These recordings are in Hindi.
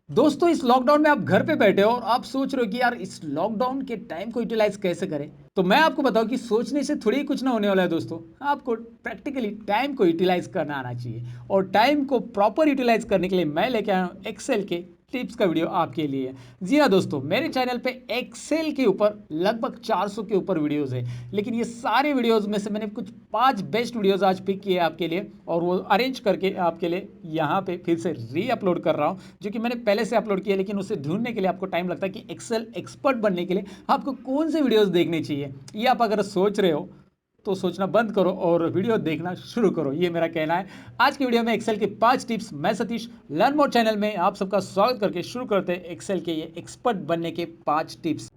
दोस्तों इस लॉकडाउन में आप घर पे बैठे हो और आप सोच रहे हो कि यार इस लॉकडाउन के टाइम को यूटिलाइज कैसे करें। तो मैं आपको बताऊं कि सोचने से थोड़ी ही कुछ ना होने वाला है दोस्तों। आपको प्रैक्टिकली टाइम को यूटिलाइज करना आना चाहिए और टाइम को प्रॉपर यूटिलाइज करने के लिए मैं लेके आया हूं एक्सेल के टिप्स का वीडियो आपके लिए। जी हाँ दोस्तों, मेरे चैनल पे एक्सेल के ऊपर लगभग 400 के ऊपर वीडियोस है, लेकिन ये सारे वीडियोस में से मैंने कुछ 5 बेस्ट वीडियोस आज पिक किए आपके लिए और वो अरेंज करके आपके लिए यहाँ पे फिर से री अपलोड कर रहा हूँ, जो कि मैंने पहले से अपलोड किया, लेकिन उसे ढूंढने के लिए आपको टाइम लगता है कि एक्सेल एक्सपर्ट बनने के लिए आपको कौन से वीडियोस देखने चाहिए। ये आप अगर सोच रहे हो तो सोचना बंद करो और वीडियो देखना शुरू करो, ये मेरा कहना है। आज की वीडियो में एक्सेल के 5 टिप्स मैं सतीश लर्न मोर चैनल में आप सबका स्वागत करके शुरू करते हैं एक्सेल के ये एक्सपर्ट बनने के 5 टिप्स।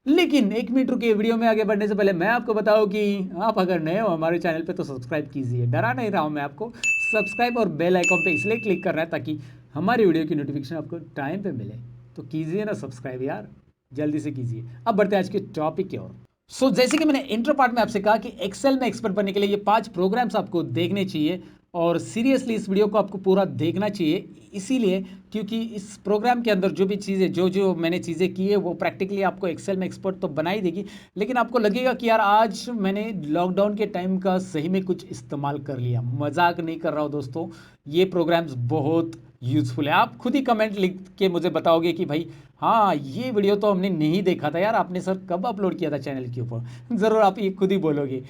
लेकिन एक मिनट रुकिए, वीडियो में आगे बढ़ने से पहले मैं आपको बताऊं कि आप अगर नए हो हमारे चैनल पे तो सब्सक्राइब कीजिए। डरा नहीं रहा हूं मैं आपको, सब्सक्राइब और बेल आइकॉन पे इसलिए क्लिक करना है ताकि हमारी वीडियो की नोटिफिकेशन आपको टाइम पे मिले। तो कीजिए ना सब्सक्राइब यार, जल्दी से कीजिए। अब बढ़ते हैं आज के टॉपिक की ओर। जैसे कि मैंने इंट्रो पार्ट में आपसे कहा कि एक्सेल में एक्सपर्ट बनने के लिए ये 5 प्रोग्राम्स आपको देखने चाहिए और सीरियसली इस वीडियो को आपको पूरा देखना चाहिए, इसीलिए क्योंकि इस प्रोग्राम के अंदर जो भी चीज़ें जो मैंने चीज़ें की है वो प्रैक्टिकली आपको एक्सेल में एक्सपर्ट तो बना ही देगी, लेकिन आपको लगेगा कि यार आज मैंने लॉकडाउन के टाइम का सही में कुछ इस्तेमाल कर लिया। मजाक नहीं कर रहा हूँ दोस्तों, ये प्रोग्राम्स बहुत यूज़फुल है। आप खुद ही कमेंट लिख के मुझे बताओगे कि भाई हाँ ये वीडियो तो हमने नहीं देखा था यार, आपने सर कब अपलोड किया था चैनल के ऊपर। ज़रूर आप ये खुद ही बोलोगे,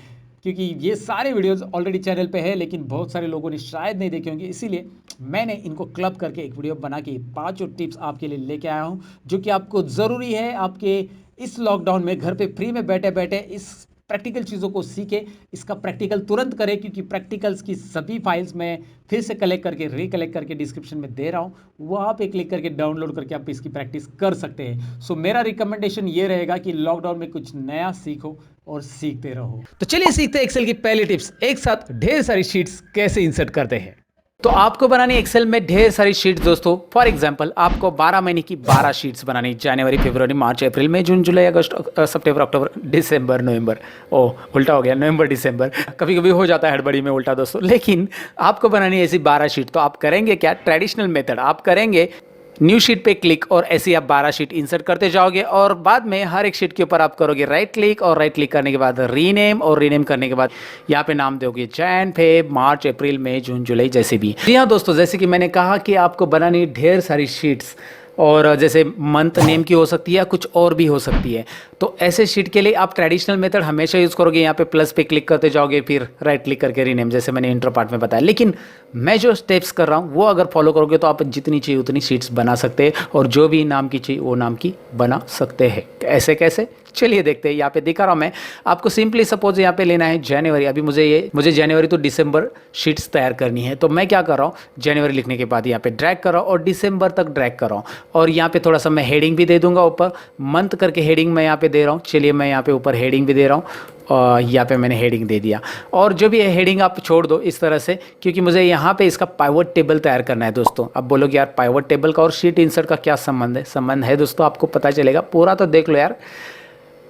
क्योंकि ये सारे वीडियोस ऑलरेडी चैनल पे है लेकिन बहुत सारे लोगों ने शायद नहीं देखे होंगे, इसीलिए मैंने इनको क्लब करके एक वीडियो बना के 5 टिप्स आपके लिए लेके आया हूँ, जो कि आपको ज़रूरी है आपके इस लॉकडाउन में घर पे फ्री में बैठे बैठे इस प्रैक्टिकल चीज़ों को सीखे, इसका प्रैक्टिकल तुरंत करें, क्योंकि प्रैक्टिकल्स की सभी फाइल्स मैं फिर से कलेक्ट करके रिकलेक्ट करके डिस्क्रिप्शन में दे रहा हूँ, वहाँ पे क्लिक करके डाउनलोड करके आप इसकी प्रैक्टिस कर सकते हैं। मेरा रिकमेंडेशन ये रहेगा कि लॉकडाउन में कुछ नया सीखो और सीखते रहो। तो चलिए सीखते हैं एक्सेल की पहली टिप्स, एक साथ ढेर सारी शीट्स कैसे इंसर्ट करते हैं। तो आपको बनानी एक्सेल में ढेर सारी शीट्स दोस्तों। फॉर एग्जांपल आपको 12 महीने की 12 शीट्स बनानी, जनवरी फरवरी मार्च अप्रैल मई जून जुलाई अगस्त सितंबर अक्टूबर दिसंबर नवंबर। उल्टा हो गया, नवंबर दिसंबर, कभी कभी हो जाता है हड़बड़ी में उल्टा दोस्तों। लेकिन आपको बनानी ऐसी 12 शीट, तो आप करेंगे क्या, ट्रेडिशनल मेथड आप करेंगे, न्यू शीट पे क्लिक और ऐसे आप 12 शीट इंसर्ट करते जाओगे और बाद में हर एक शीट के ऊपर आप करोगे राइट क्लिक और राइट क्लिक करने के बाद रीनेम और रीनेम करने के बाद यहाँ पे नाम दोगे जैन फेब मार्च अप्रैल मई जून जुलाई जैसे भी। जी हाँ दोस्तों, जैसे कि मैंने कहा कि आपको बनानी ढेर सारी शीट्स और जैसे मंथ नेम की हो सकती है या कुछ और भी हो सकती है, तो ऐसे शीट के लिए आप ट्रेडिशनल मेथड हमेशा यूज़ करोगे। यहाँ पे प्लस पे क्लिक करते जाओगे फिर राइट क्लिक करके रीनेम, जैसे मैंने इंट्रो पार्ट में बताया। लेकिन मैं जो स्टेप्स कर रहा हूँ वो अगर फॉलो करोगे तो आप जितनी चाहिए उतनी शीट्स बना सकते हैं और जो भी नाम की चाहिए वो नाम की बना सकते हैं। ऐसे कैसे, चलिए देखते हैं। यहाँ पे दिखा रहा हूँ मैं आपको। सिंपली सपोज यहाँ पे लेना है जनवरी, अभी मुझे जनवरी तो दिसंबर शीट्स तैयार करनी है, तो मैं क्या कर रहा हूँ, जनवरी लिखने के बाद यहाँ पे ड्रैग कर रहा हूँ और दिसंबर तक ड्रैग कर रहा हूँ और यहाँ पे थोड़ा सा मैं हेडिंग भी दे दूंगा ऊपर, मंथ करके हेडिंग मैं यहाँ पे दे रहा हूँ। चलिए मैं यहाँ पे ऊपर हेडिंग भी दे रहा हूँ और यहाँ पे मैंने हेडिंग दे दिया और जो भी है हेडिंग आप छोड़ दो इस तरह से, क्योंकि मुझे यहाँ पे इसका पाइवट टेबल तैयार करना है दोस्तों। अब बोलोगे यार पाइवट टेबल का और शीट इंसर्ट का क्या संबंध है? संबंध है दोस्तों, आपको पता चलेगा, पूरा तो देख लो यार।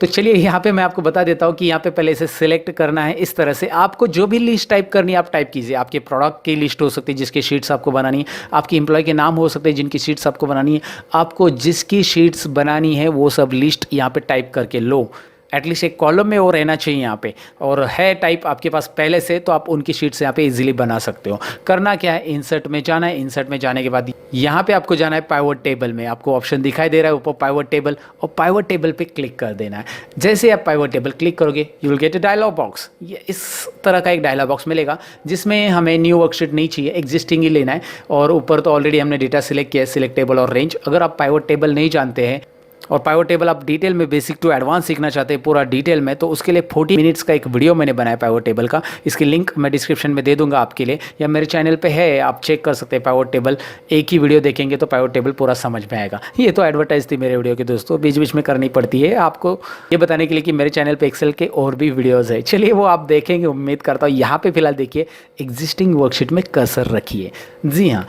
तो चलिए यहाँ पे मैं आपको बता देता हूँ कि यहाँ पे पहले इसे सिलेक्ट करना है इस तरह से। आपको जो भी लिस्ट टाइप करनी है आप टाइप कीजिए। आपके प्रोडक्ट की लिस्ट हो सकती है जिसकी शीट्स आपको बनानी है, आपकी एम्प्लॉय के नाम हो सकते हैं जिनकी शीट्स आपको बनानी है। आपको जिसकी शीट्स बनानी है वो सब लिस्ट यहाँ पे टाइप करके लो। एटलीस्ट एक कॉलम में वो रहना चाहिए यहाँ पे, और है टाइप आपके पास पहले से, तो आप उनकी शीट्स यहाँ पे इजीली बना सकते हो। करना क्या है, इंसर्ट में जाना है। इंसर्ट में जाने के बाद यहाँ पे आपको जाना है पाइवट टेबल में। आपको ऑप्शन दिखाई दे रहा है ऊपर पाइवट टेबल, और पाइवट टेबल पे क्लिक कर देना है। जैसे आप पाइवट टेबल क्लिक करोगे you will get a dialog box. ये इस तरह का एक डायलॉग बॉक्स मिलेगा जिसमें हमें न्यू वर्कशीट नहीं चाहिए, एग्जिस्टिंग ही लेना है। और ऊपर तो ऑलरेडी हमने डेटा सिलेक्ट किया है, सिलेक्ट टेबल और रेंज। अगर आप पाइवट टेबल नहीं जानते हैं और पाइवट टेबल आप डिटेल में बेसिक टू एडवांस सीखना चाहते हैं पूरा डिटेल में, तो उसके लिए 40 मिनट्स का एक वीडियो मैंने बनाया पाइवट टेबल का। इसकी लिंक मैं डिस्क्रिप्शन में दे दूंगा आपके लिए, या मेरे चैनल पे है, आप चेक कर सकते हैं। पाइवट टेबल एक ही वीडियो देखेंगे तो पाइवट टेबल पूरा समझ में आएगा। ये तो एडवर्टाइज थी मेरे वीडियो की दोस्तों, बीच बीच में करनी पड़ती है आपको ये बताने के लिए कि मेरे चैनल पर एक्सेल के और भी वीडियोज़ है। चलिए वो आप देखेंगे, उम्मीद करता हूँ। यहाँ पे फिलहाल देखिए एग्जिस्टिंग वर्कशीट में कर्सर रखिए। जी हाँ,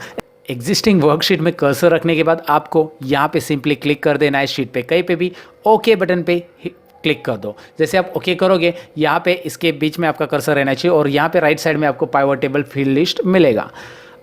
एग्जिस्टिंग वर्कशीट में कर्सर रखने के बाद आपको यहाँ पे सिंपली क्लिक कर देना है शीट पे, कहीं पे भी ओके बटन पे क्लिक कर दो। जैसे आप ओके करोगे, यहाँ पे इसके बीच में आपका कर्सर रहना चाहिए और यहाँ पे राइट साइड में आपको पाइवट टेबल फील्ड लिस्ट मिलेगा।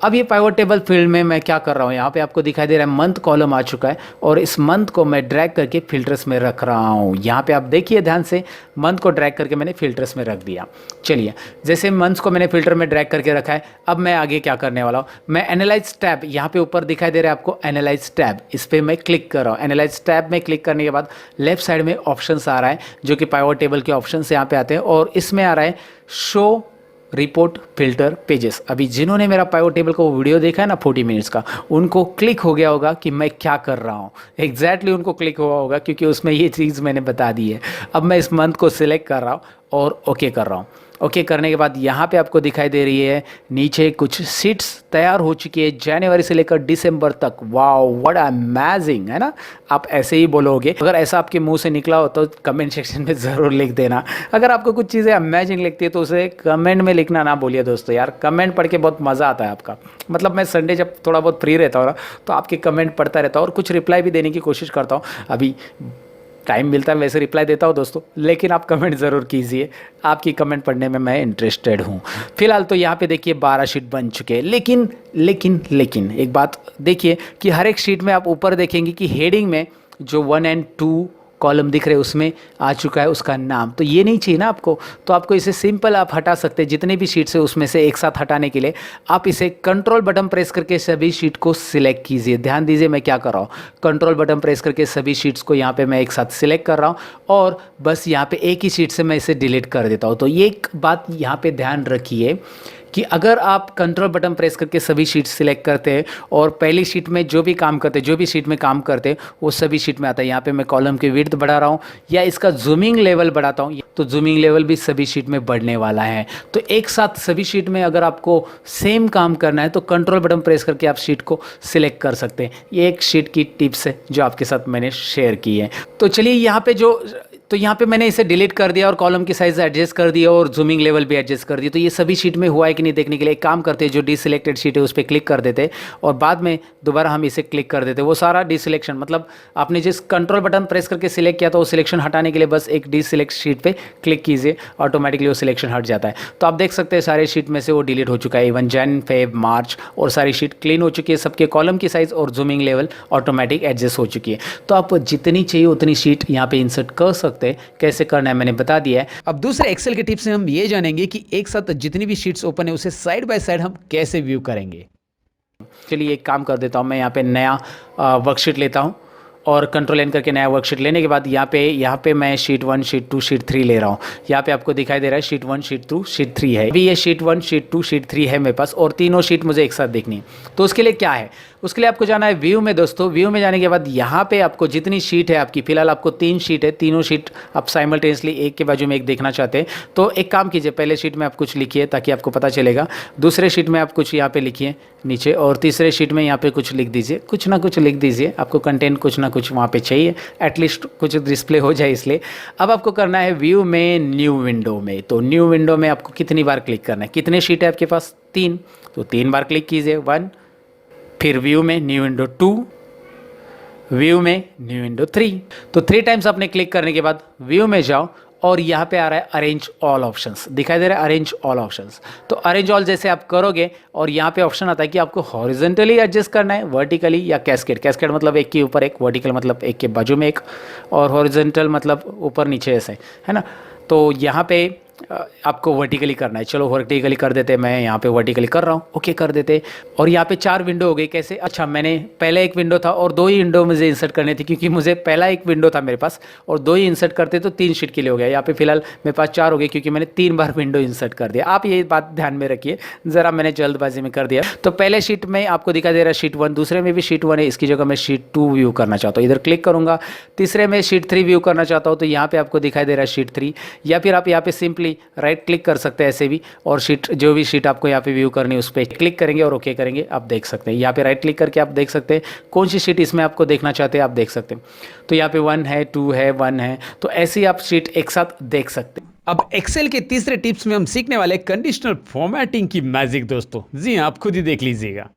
अब ये पाइवट टेबल फील्ड में मैं क्या कर रहा हूँ, यहाँ पे आपको दिखाई दे रहा है मंथ कॉलम आ चुका है और इस मंथ को मैं ड्रैग करके फिल्टर्स में रख रहा हूँ। यहाँ पे आप देखिए ध्यान से, मंथ को ड्रैग करके मैंने फिल्टर्स में रख दिया। चलिए, जैसे मंथ्स को मैंने फिल्टर में ड्रैग करके रखा है, अब मैं आगे क्या करने वाला हूँ, मैं एनालाइज टैब, यहाँ पे ऊपर दिखाई दे रहा है आपको एनालाइज टैब, इस पर मैं क्लिक कर रहा हूँ। एनालाइज टैब में क्लिक करने के बाद लेफ्ट साइड में ऑप्शन आ रहा है जो कि पाइवट टेबल के ऑप्शन यहाँ पे आते हैं और इसमें आ रहा है शो रिपोर्ट फिल्टर पेजेस। अभी जिन्होंने मेरा पाइवट टेबल का वीडियो देखा है ना 40 मिनट्स का, उनको क्लिक हो गया होगा कि मैं क्या कर रहा हूँ। एग्जैक्टली उनको क्लिक हुआ होगा क्योंकि उसमें ये चीज़ मैंने बता दी है। अब मैं इस मंथ को सिलेक्ट कर रहा हूँ और ओके कर रहा हूँ। ओके करने के बाद यहाँ पे आपको दिखाई दे रही है नीचे कुछ सीट्स तैयार हो चुकी है जनवरी से लेकर दिसंबर तक। वाओ, व्हाट अमेजिंग, है ना। आप ऐसे ही बोलोगे, अगर ऐसा आपके मुंह से निकला हो तो कमेंट सेक्शन में ज़रूर लिख देना। अगर आपको कुछ चीज़ें अमेजिंग लगती है तो उसे कमेंट में लिखना ना भूलिए दोस्तों। यार कमेंट पढ़ के बहुत मज़ा आता है आपका। मतलब मैं संडे जब थोड़ा बहुत फ्री रहता हूँ ना, तो आपके कमेंट पढ़ता रहता हूँ और कुछ रिप्लाई भी देने की कोशिश करता हूँ। अभी टाइम मिलता है वैसे रिप्लाई देता हूँ दोस्तों, लेकिन आप कमेंट ज़रूर कीजिए, आपकी कमेंट पढ़ने में मैं इंटरेस्टेड हूँ। फिलहाल तो यहाँ पे देखिए 12 शीट बन चुके हैं, लेकिन एक बात देखिए कि हर एक शीट में आप ऊपर देखेंगे कि हेडिंग में जो 1 और 2 कॉलम दिख रहे हैं उसमें आ चुका है उसका नाम। तो ये नहीं चाहिए ना आपको, तो आपको इसे सिंपल आप हटा सकते हैं। जितने भी शीट्स है उसमें से एक साथ हटाने के लिए आप इसे कंट्रोल बटन प्रेस करके सभी शीट को सिलेक्ट कीजिए। ध्यान दीजिए मैं क्या कर रहा हूँ, कंट्रोल बटन प्रेस करके सभी शीट्स को यहाँ पे मैं एक साथ सिलेक्ट कर रहा हूँ और बस यहाँ पे एक ही शीट से मैं इसे डिलीट कर देता हूँ। तो ये एक बात यहाँ पे ध्यान रखिए कि अगर आप कंट्रोल बटन प्रेस करके सभी शीट सिलेक्ट करते हैं और पहली शीट में जो भी काम करते हैं, जो भी शीट में काम करते हैं वो सभी शीट में आता है। यहाँ पे मैं कॉलम की विड्थ बढ़ा रहा हूँ या इसका जूमिंग लेवल बढ़ाता हूँ, तो जूमिंग लेवल भी सभी शीट में बढ़ने वाला है। तो एक साथ सभी शीट में अगर आपको सेम काम करना है तो कंट्रोल बटन प्रेस करके आप शीट को सिलेक्ट कर सकते हैं। ये एक शीट की टिप्स है जो आपके साथ मैंने शेयर की है। तो चलिए यहाँ पे मैंने इसे डिलीट कर दिया और कॉलम की साइज एडजस्ट कर दिया और जूमिंग लेवल भी एडजस्ट कर दिया। तो ये सभी शीट में हुआ है कि नहीं देखने के लिए एक काम करते हैं, जो डिसलेक्टेड शीट है उस पर क्लिक कर देते और बाद में दोबारा हम इसे क्लिक कर देते। वो सारा डिसलेक्शन, मतलब आपने जिस कंट्रोल बटन प्रेस करके सिलेक्ट किया था वो सिलेक्शन हटाने के लिए बस एक डिसलेक्ट शीट पे क्लिक कीजिए, ऑटोमेटिकली वो सिलेक्शन हट जाता है। तो आप देख सकते हैं सारे शीट में से वो डिलीट हो चुका है, इवन जन, फेब, मार्च, और सारी शीट क्लीन हो चुकी है। सबके कॉलम की साइज और जूमिंग लेवल ऑटोमेटिक एडजस्ट हो चुकी है। तो आप जितनी चाहिए उतनी शीट यहाँ पे इंसर्ट कर सकते हैं। कैसे करना है मैंने बता दिया है। अब दूसरे एक्सेल के टिप्स में हम ये जानेंगे कि एक साथ जितनी भी शीट्स ओपन है उसे साइड बाय साइड हम कैसे व्यू करेंगे। चलिए एक काम कर देता हूँ, मैं यहाँ पे नया वर्कशीट लेता हूँ और कंट्रोल एन करके नया वर्कशीट लेने के बाद यहाँ पे मैं शीट 1, शीट 2, शीट 3 ले रहा हूँ। यहाँ पे आपको दिखाई दे रहा है शीट 1, शीट 2, शीट 3 है। अभी ये शीट 1, शीट 2, शीट 3 है मेरे पास और तीनों शीट मुझे एक साथ देखनी है। तो उसके लिए क्या है, उसके लिए आपको जाना है व्यू में दोस्तों। व्यू में जाने के बाद यहाँ पे आपको जितनी शीट है आपकी, फिलहाल आपको 3 शीट है, तीनों शीट आप साइमल्टेनियसली एक के बाजू में एक देखना चाहते हैं। तो एक काम कीजिए, पहले शीट में आप कुछ लिखिए ताकि आपको पता चलेगा, दूसरे शीट में आप कुछ यहाँ पे लिखिए नीचे, और तीसरे शीट में यहाँ पे कुछ लिख दीजिए, कुछ ना कुछ लिख दीजिए। आपको कंटेंट कुछ ना कुछ वहाँ पे चाहिए, एटलीस्ट कुछ डिस्प्ले हो जाए इसलिए। अब आपको करना है व्यू में न्यू विंडो में। तो न्यू विंडो में आपको कितनी बार क्लिक करना है, कितने शीट है आपके पास, 3, तो 3 बार क्लिक कीजिए, 1, फिर व्यू में न्यू विंडो 2, व्यू में न्यू विंडो 3। तो 3 टाइम्स आपने क्लिक करने के बाद व्यू में जाओ और यहाँ पे आ रहा है अरेंज ऑल ऑप्शंस, दिखाई दे रहा है अरेंज ऑल ऑप्शंस। तो अरेंज ऑल जैसे आप करोगे और यहाँ पे ऑप्शन आता है कि आपको हॉरिजॉन्टली एडजस्ट करना है, वर्टिकली या कैस्केड। कैस्केड मतलब एक के ऊपर एक, वर्टिकल मतलब एक के बाजू में एक, और हॉरिजॉन्टल मतलब ऊपर नीचे ऐसे, है ना। तो यहाँ पे आपको वर्टिकली करना है। चलो वर्टिकली कर देते, मैं यहाँ पे वर्टिकली कर रहा हूँ, ओके कर देते। और यहाँ पे 4 विंडो हो गई। कैसे, अच्छा मैंने पहले एक विंडो था और 2 ही विंडो मुझे इंसर्ट करनी थी, क्योंकि मुझे पहला एक विंडो था मेरे पास और 2 ही इंसर्ट करते तो 3 शीट के लिए हो गया। यहाँ पे फिलहाल मेरे पास 4 हो गए क्योंकि मैंने 3 बार विंडो इंसर्ट कर दिया। आप ये बात ध्यान में रखिए, ज़रा मैंने जल्दबाजी में कर दिया। तो पहले शीट में आपको दिखा दे रहा है शीट 1, दूसरे में भी शीट 1 है, इसकी जगह मैं शीट 2 व्यू करना चाहता हूँ, इधर क्लिक करूँगा। तीसरे में शीट 3 व्यू करना चाहता हूँ, तो यहाँ पे आपको दिखाई दे रहा है शीट 3, या फिर आप यहाँ पे सिंपली राइट क्लिक कर सकते हैं ऐसे भी, और शीट जो भी शीट आपको यहाँ पे व्यू करनी है उस पर क्लिक करेंगे और ओके करेंगे। आप देख सकते हैं यहाँ पे राइट क्लिक करके आप देख सकते हैं कौन सी शीट इसमें आपको देखना चाहते हैं, आप देख सकते हैं। तो यहाँ पे 1 है, 2 है, 1 है, तो ऐसे ही आप शीट एक साथ देख सकते हैं। अब एक्सेल के तीसरे टिप्स में हम सीखने वाले कंडीशनल फॉर्मेटिंग की मैजिक दोस्तों। जी हाँ, आप खुद ही देख लीजिएगा।